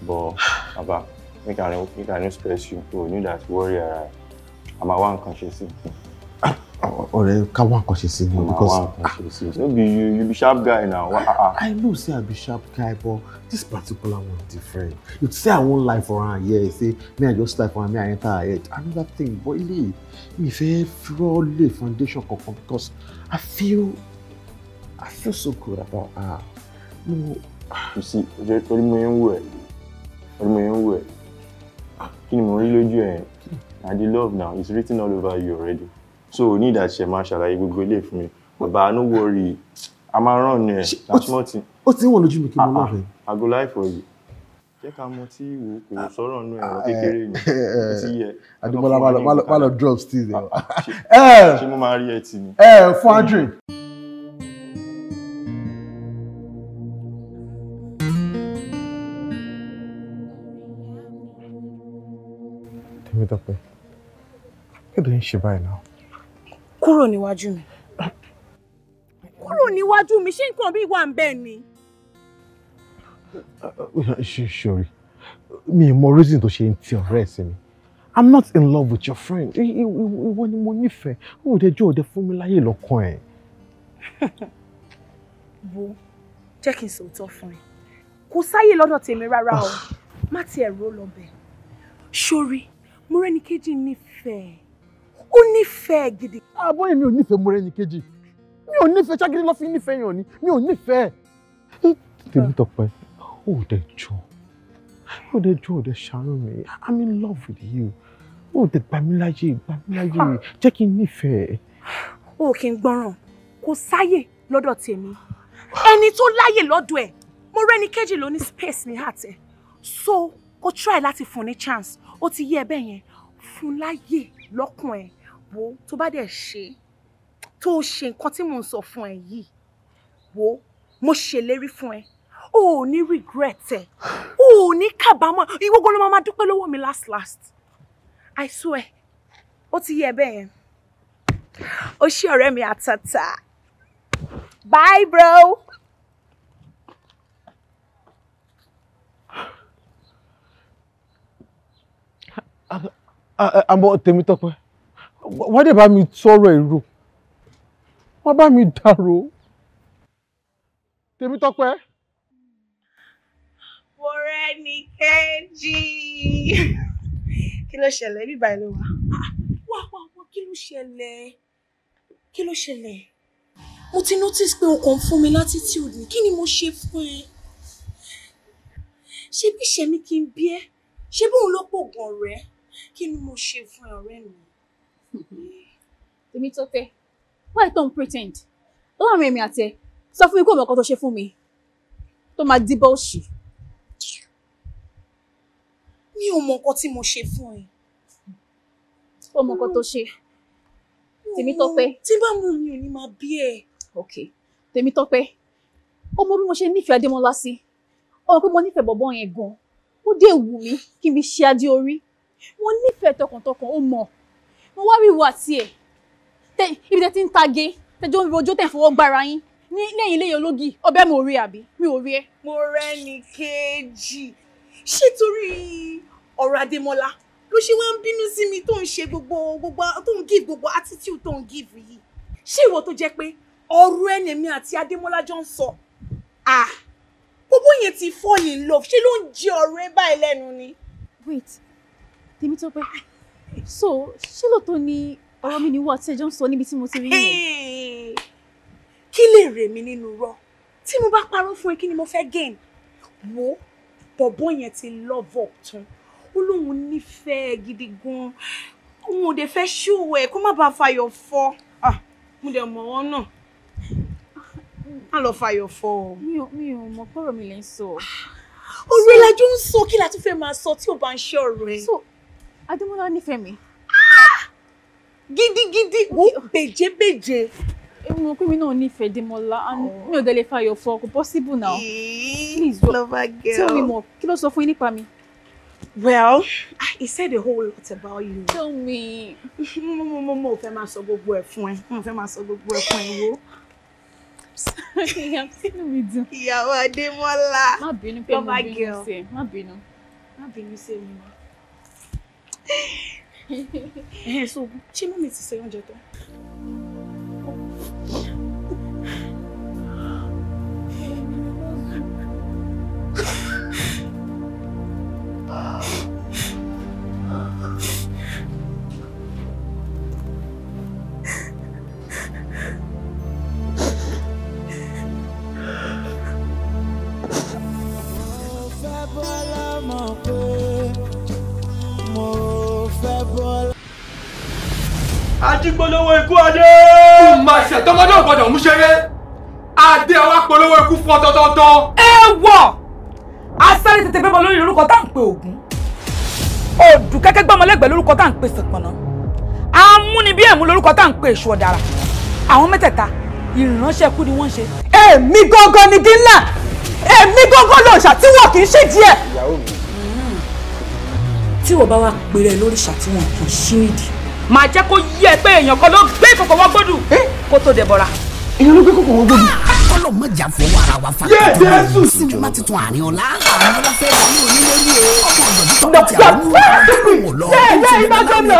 but baba make I no stress you to know that worry ara ẹ̀ a máa wá nǹkan ṣe sí. ọ̀rẹ́ ká wá nǹkan ṣe sí ni because no be you be sharp guy now. I know say I be sharp guy but this particular one different. You say I won't lie for her here say me I just lie for her me I enter her head another thing but ilé mi fẹ́ throw lay foundation kankan because I feel so good about her. No. You see orí mo ń wò ẹ́ kí ni mo rí lójú ẹ̀ and the love now is written all over you already. So we need that ṣe máa ṣàlàyé gbogbo ilé fún mi. Baba no worry. A máa ràn ní ẹ̀. That's nothing. Ó ti wọ́n lójú mi kí mo love ẹ. I go lie for you. Jẹ́ ká mọ tí ìwò kò sọ̀rọ̀ nù ẹ̀rọ kékeré ni. Ó ti yẹ. Adébọ́lá má lọ drop still there. Ṣé mo máa rí ẹ tì ní? Fún Adrian. Tèmítọ́pẹ́, kí ló ń ṣe báyìí náà? Kúrò níwájú mi. Kúrò níwájú mi, ṣé nǹkan bí wà ń bẹ ni? Sorry, mi ò mọ reason tó ṣe ń ti ọ̀rẹ́ ẹ̀ sí mi. I'm not in love with your friend. Ìwọ ni mo nífẹ̀ẹ́. Ó dé jọ́ òde fún mi láyé lọ́kàn ẹ̀. Wo, jẹ́ kí n sòótọ́ fún ẹ. Kò sáyè lọ́dọ̀ tèmi rárá o. Má tiẹ̀ rò lọ bẹ̀. Sórí, Mọ́rẹ́níkejì nífẹ̀ẹ́. Ó nífẹ̀ẹ́ gidi. Àbọ̀ èmi ò nífẹ̀ẹ́ Mọ́rẹ́níkejì. Mi ò nífẹ̀ẹ́ ṣágídí ló fi nífẹ̀ẹ́ yàn ni. Mi ò nífẹ̀ẹ́. Tèmítọ́pẹ́, ó dé jọ́ ó dé ṣàánú mi. I'm in love with you. Ó dé gbà mí láyé. Jẹ́ kí n nífẹ̀ẹ́. O kì í gbọ́ràn. Kò sáyè lọ́dọ̀ tèmi. Ẹni tó láyè lọ́dọ̀ ẹ̀, Mọ́rẹ́níkejì ló ní space ní heart ẹ̀. So, kò try láti fún ní chance. Ó ti yé ẹ bẹ́ẹ̀ yẹn. Fún láyè lọ́kùn ẹ̀. Wo tó bá dẹ̀ ṣe tó ṣe nǹkan tí mò ń sọ fún ẹ yìí. Wo mo ṣèlérí fún ẹ. O ò ní regret ẹ. O ò ní kábàámọ̀. Ìwọ ló máa dúpẹ́ lọ́wọ́ mi last. I swear. Ó ti yé ẹ bẹ́ẹ̀ yẹn. Ó ṣé ọ̀rẹ́ mi àtàtà. Bye bro. Àmọ́ Tèmítọ́pẹ́, wọ́n dẹ̀ bá mi sọ̀rọ̀ èrò. Wọ́n bá mi dàrò. Tèmítọ́pẹ́. Mọ́rẹ́níkejì. Kí ló ṣẹlẹ̀? Bí báyìí ló wà. Wá, kí ló ṣẹlẹ̀? Mo ti notice pé o kàn fún mi latitude ni. Kí ni mo ṣe fún ẹ? Ṣé bí ṣe mi kí n bí ẹ? Ṣé bóun ló pògùn ọ̀rẹ́? Kí ni mo ṣe fún ọ̀rẹ́ mi? Tèmítọ́pẹ́, why don't pretend? Láàrin èmi àti ẹ, sọ fún mi kó mọ̀ nǹkan tó ṣe fún mi. Tó máa dí bọ́ọ̀ṣì. Mi ò mọ nǹkan tí mo ṣe fún ẹ. Ó mọ nǹkan tó ṣe. Tèmítọ́pẹ́. Tí bá mú mi ò ní máa bí ẹ. Okay. Tèmítọ́pẹ́, ó mọ bí mo ṣe nífẹ̀ẹ́ Adémọ́lá sí. Ó mọ pé mo nífẹ̀ẹ́ bọ̀bọ́ yẹn gan. Ó dé wù mí kí n fi ṣe adé orí. Mo nífẹ̀ẹ́ tọkàntọkàn, ó mọ̀. Mo wá rí ìwà tiẹ̀. Ibi tẹ́ ti ń tage, tẹ́jọ́ ń rojọ́ tẹ́ fọwọ́ gbára yín. Lẹ́yìn ilé ológi, ọbẹ̀ mi ò rí àbí? Mi ò rí ẹ. Mọ́rẹ́níkejì. Ṣé torí ọ̀rọ̀ Adémọ́lá ló ṣe wá ń bínú sí mi tó ń ṣe gbogbo tó ń give gbogbo attitude tó ń give yìí? Ṣé ìwọ tó jẹ́ pé ọ̀rọ̀ ẹnìmí àti Adémọ́lá jọ ń sọ? Gbogbo yẹn ti fall in love. Ṣé ló ń jẹ ọ̀rẹ́ báyìí lẹ́nu ni? Wait. Tèmítọ́pẹ́, so ṣé lóòótọ́ ni ọ̀rọ̀ mi ni wọ́n àti ẹjọ́ ń sọ níbi tí mo ti rí yẹn? Kí lè rè mí nínú rọ? Tí mo bá parọ́ fún ẹ kí ni mo fẹ́ gain? Wo bọ̀bọ́ yẹn ti love up tán. Ó lóun nífẹ̀ẹ́ gidi gan. Òun ò dé fẹ́ ṣó ẹ̀ kó má bàa fàyọ̀ fọ́. Mo dẹ̀ mọ̀ wọ́n náà. Má lọ fàyọ̀ fọ́. Mi ò mọ̀ pọ̀rọ̀ mi lè ń sọ. Ọ̀rọ̀ ìlàjọ ń sọ kí la tún fẹ́ máa sọ tí ò bá ń ṣe ọ̀rọ̀ ẹ̀. So Adémọ́lá nífẹ̀ẹ́ mi. Gidigidi wo bèjébèjé. Mo pé mi náà nífẹ̀ẹ́ Adémọ́lá mi ò dẹ̀ lè fàyọ̀ fọ́ kò possible now. Please lover girl. Tell me more. Kí ló sọ fún yín nípa mi? Well, he said a whole lot about you. Tell me. Mo fẹ́ máa sọ gbogbo ẹ̀ fún ẹ. Mo fẹ́ máa sọ gbogbo ẹ̀ fún ẹ wo. Sorry, I'm still with you. Ìyàwó Adémọ́lá. Má bínú pé mo bínú sí. Má bínú. Má bínú sí mi mọ́. So, ṣé mọ́mì ti ṣe oúnjẹ tán? Ajígbólówó ikú adé. Má ṣe tọmọdé ò gbọdọ̀ mú ṣeré. Adé ọwá polówó ikú fún ọtọtọtọ. Ẹ wọ̀! Asáré tètè bẹ́ẹ̀ mọ lórí lórúkọ tá à ń pe Ògún. Òdù kẹ́kẹ́ gbọ́mọlẹ́gbẹ̀ẹ́ lórúkọ tá à ń pe Ṣàpọ̀nná. Amúnibí ẹ̀mú lórúkọ tá à ń pe Èṣù Ọ̀dàrà. Àwọn mẹ́tẹ̀ẹ̀ta ìránṣẹ́ kú ni wọ́n ṣe. Èmi gangan ni dínlà. Èmi gangan lòòṣà tí wọn kì í ṣe díẹ̀. Ìyàwó mi. Tí wọ́n bá wá pèrè lóríṣà tí wọn kì í ṣe ìdí. Màá jẹ́ kó yí ẹ pé èèyàn kan ló gbé ìkòkò wọ́n gbódù kó tó dẹ̀bọ̀ra. Èèyàn ló gbé ìkòkò wọ́n gbódù. Kọ́lọ̀ mọ̀ jà fọwọ́ ara wa fa. Jésù sinimá tuntun Arinola. Arinola fẹ́ wà ní onílé o. Ọkọ̀ ọ̀dọ̀ tó ti àwọn ọmọ lọ. Iná jọ́nà.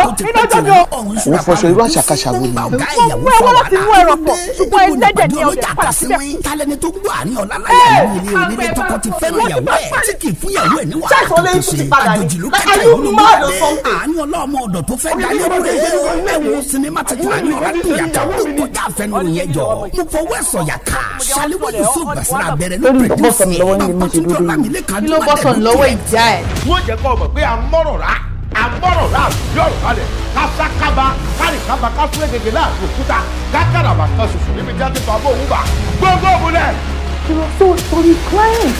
Wọ́n fọṣọ irú àṣàkáṣà wo ni. Ọ̀gá ìyàwó fún wa láti mú ẹ̀rọ pọ̀ ṣùgbọ́n ẹlẹ́dẹ̀ ni ọ̀dẹ̀ padà síbẹ̀. Tálẹ́ni tó gbọ́ Arinola láyà ní ilé onílé tọkọ ti fẹ́ràn ìyàwó ẹ̀ tí kì í fún ìyàwó ẹ̀ ní wàhálà tó ṣe àjòjì ló kẹta ìlú Arinola ọmọ ọ̀dọ̀ tó fẹ́ dá lẹ́rú rẹ̀ ẹ̀wọ̀ sinimá tuntun Arinola tó yàtọ̀ ó kọjá àfẹnuru yẹn jọ mo fọwọ́ ẹ̀sọ̀ yà ká ṣàlẹ́wọ̀ Yusuf Basira bẹ̀rẹ̀ ló pẹ̀lúsì àpàtúndọ̀ lámìlẹ̀ kan kí ló bọ́sọ̀ lọ́wọ́ ìjà ẹ̀. wọ́n jẹ́ kọ́ ọmọ pé àmọ́rọ̀rá yọ̀rọ̀ kalẹ̀ kásákábà kárìkábà kásúlẹ̀ gègé láàrin òkúta kákàràbà kan ṣoṣo níbi tí a ti fàbọ̀ òun bà gbogbo òmùlẹ̀. kí ló tó torí client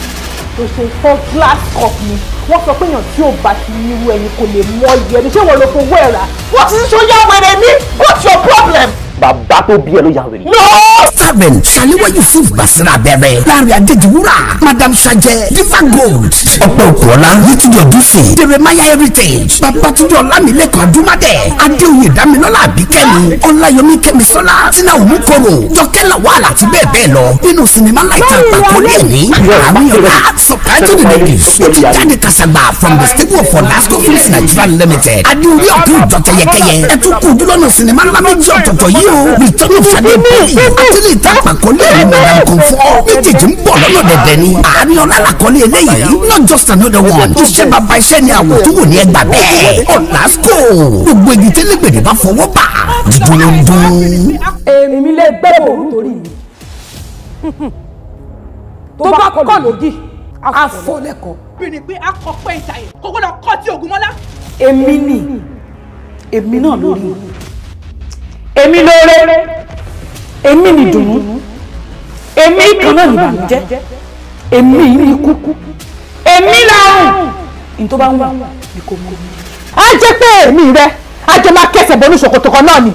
tó ṣe fọ́ glass cup ni wọ́n sọ pé èèyàn tí ò bá ti ní irú ẹni kò lè mọ iye ẹni ṣé wọ́n lọ fowó ẹ̀ rà wọ́n ti ń ṣọyá wẹ̀rẹ̀ ní what's your problem. bàbá tó bí ẹ ló yà wèrè. Starring Ṣàlẹ́wọ̀ Yusuf Basira bẹ̀rẹ̀ Láàrin Adéjìwúrà Madam Sajẹ Diva Gold Ọ̀pẹ Òkúọlá Yétúndé Ọdúnṣe Jeremiah Heritage Babatunde Ọlámilẹ́kan Adúmádẹ̀ Adéoyè Dámilọ́lá Àbíkẹ́mi Ọláyọmí Kẹ́misọ́lá Tina Omukoro Jọkẹ́ Lawal àti bẹ́ẹ̀ bẹ́ẹ̀ lọ nínú sinimá láìka àpàkọ́lé ẹ̀ní Arinola subtitled in English ó ti jáde kàṣàgbà from the stable of Olasco Films Nigeria Limited Adéorí ọ̀tún ìjọtẹ̀yẹkẹyẹ ẹ̀tún kú ojúlọ́nà sinimá ńlá méjì ọ̀tọ̀ọ̀tọ̀ yìí o Return of Ṣadé Bẹ́ẹ̀lì àtìlẹ́ ìta àpàkọ́lé ẹ̀ní Madam Comfort méjèèjì ń bọ̀ lọ́nà dẹ̀dẹ̀ ni Arinola làkọ́lé eléyìí not just another one iṣẹ́ bàbá iṣẹ́ ni àwọ̀ tó wò ní ẹgbà bẹ́ẹ̀ Olasco gbogbo igi tẹ́lẹ̀gbẹ̀dẹ̀ bá fọwọ́ bà dídùn ló ń dún. èmi lè gbẹ́ òru torí mi tó bá kọ́ lòdì àfọlẹ́kọ̀ọ́. Bìnrin pé akọ̀pẹ́ ìtàyè kò gbọ́dọ̀ kọ́ tí Ògúnmọ́lá. èmi náà lórí èmi lóore èmi ni dùnú èmi kan náà ní ìbànújẹ́ èmi ní ikú èmi làrùn ní tó bá ń wà ní kò mú. á jẹ́ pé èmi rẹ á jẹ́ máa kẹsẹ̀ bọ́nú ṣòkòtò kan náà ni.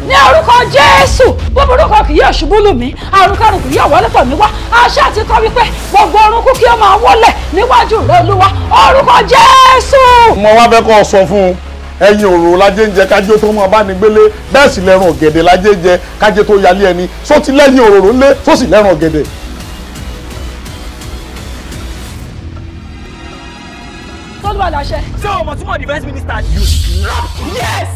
ní orúkọ Jésù búburú kan kì yóò ṣubú lù mí àrùn karùn kì yóò wọlé tọ̀ mí wá àṣẹ àti kọ́ wípé gbogbo orúnkú kí ó máa wọlé níwájú rẹ Olúwa orúkọ Jésù. mo wá fẹ́ kọ́ ọ sọ fún un ẹyin òrò lajẹ ń jẹ kájé tó mọ abánigbélé bẹ́ẹ̀ sì lẹ́rùn ọ̀gẹ̀dẹ̀ lajẹ ń jẹ kájé tó yálé ẹni só ti lẹ́yìn òróró ńlé só sì lẹ́rùn ọ̀gẹ̀dẹ̀. tọ́lúwà láṣẹ. ṣé o mọ̀ tí mo defence minister ni. Yes.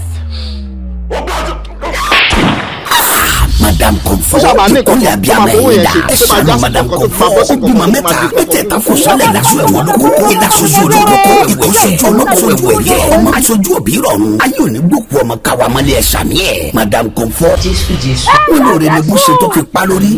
Madam Comfort ìkúnlẹ̀ abiyamọ ẹ̀yìn dá ẹ̀ṣánú Madam Comfort ó bímọ mẹ́tẹ̀ẹ̀ta fòṣálẹ̀ ìlàsọ ẹ̀wọ̀n lóko ìlàsọjú olóko ìkóṣojú olóko ẹ̀wọ̀ yẹ ọmọ aṣojú òbí rọrùn ayé òní gbòkú ọmọ káwa mọ́lẹ̀ ẹ̀ṣàmì ẹ̀ Madam Comfort wọn lóore ní gúúsẹ tó fi pa lórí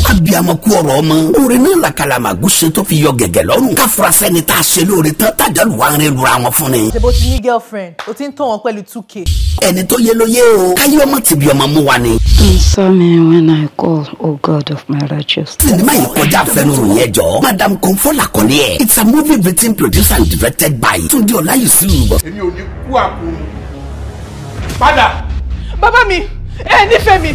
abiyamọ kú ọ̀rọ̀ ọmọ lóore ní làkàlàmà gúúsẹ tó fi yọ gẹ̀gẹ̀ lọ́rùn káfúrà sẹ́ni tá a ṣe lóore tán tájàlù wa ń rìn lura wọn fún ni. ṣe bó ti ní girlfriend o ti ń tọ́ wọn pẹ̀lú 2K. ẹni tó yé ló yé o káyé ọmọ tìbí ọmọ mú wa ni. Answer me when I call, O God of my righteousness. Sinimá yìí kọjá àfẹnurò yẹn jọ. Madam Comfort làkọ́lé ẹ̀. It's a movie written, produced and directed by Túndé Ọláyùsíù. èmi ò ní kú àpò mi padà. Bàbá mi ẹ nífẹ̀ẹ́ mi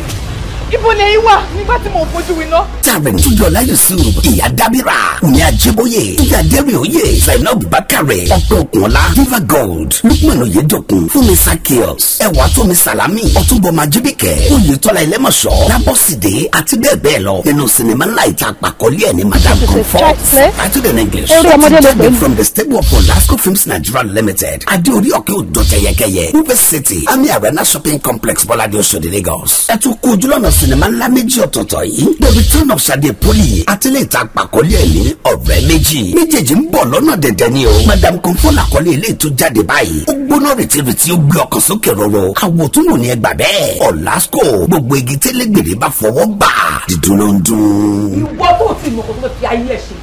Ibo lẹ́yìn wà nígbà tí mo fojú winá. Tààrin Túnjọlá Yusuf, Ìyá Dábírà, Wùmí Àjẹbóyè, Ìyá Dẹ́rìn-Òye, Zainab Bakare, Ọpẹ́ Òkúnọlá, Diva Gold, Lukman Oyedokun, Fúnmi Sakios, Ẹwà Tómi Salami, Ọ̀túnbọ̀ Majibike, Oyètọ́lá Ẹlẹ́mọ̀ṣọ́, Lábọ́sídé àti bẹ́ẹ̀ bẹ́ẹ̀ lọ nínú sinimá ńlá ìta àpàkọ́lé ẹ̀ ní Madam Comfort. Titled in English, started from the stable of Olasco Films Nigeria Limited, Adéorí Ọ̀kẹ́ Òdò Tẹ̀yẹkẹyẹ, River City, Ami Arena Shopping Complex, Bọ́ládé Oṣòdì, Lagos. Ẹ tún kú ojúlọ́nà sinimá ńlá méjì ọ̀tọ̀ọ̀tọ̀ yìí, The Return of Sade Poli àti ilé ìta àpàkọ́lé ẹ̀ ní Ọ̀rẹ́ Méjì. Méjèèjì ń bọ̀ lọ́nà dẹ̀dẹ̀ ni o. Madam Comfort àkọ́lé ilé ètò jáde báyìí. Ó gbóná rìtìrìtì ó gbé ọkàn sókè rọrọ. Àwòtúnwò ni ẹ gbà bẹ́ẹ̀. Olasco gbogbo igi télégbèrè bá fọwọ́ gbà. Dídùn ló ń dún. Ìwọ tó ti mọ̀ kó tó fi ayé ẹ̀ ṣe.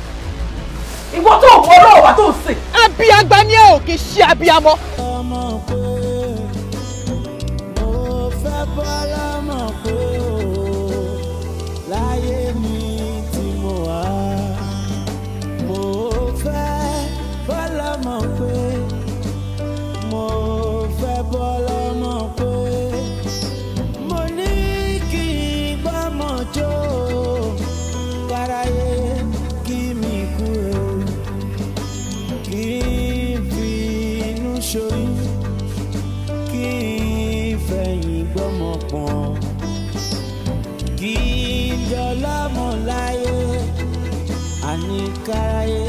Ìwọ tó mọ̀ ọlọ́ọ̀wà tó ń sìn. Abíagbá ni ẹ ò kì í ṣe abíamọ. Láyé mi tí mo wà, mo fẹ́ bọ́lá mọ̀ pé, mo fẹ́ bọ́lá mọ̀ pé, mo ní kí n bá mọ̀ jó, káráyé kí mi kú o, kí n fi inú ṣoyún, kí n fẹ̀yìn gbọ́mọ pọ̀n. Kí n jọlọ́mọ láyé, àní káráyé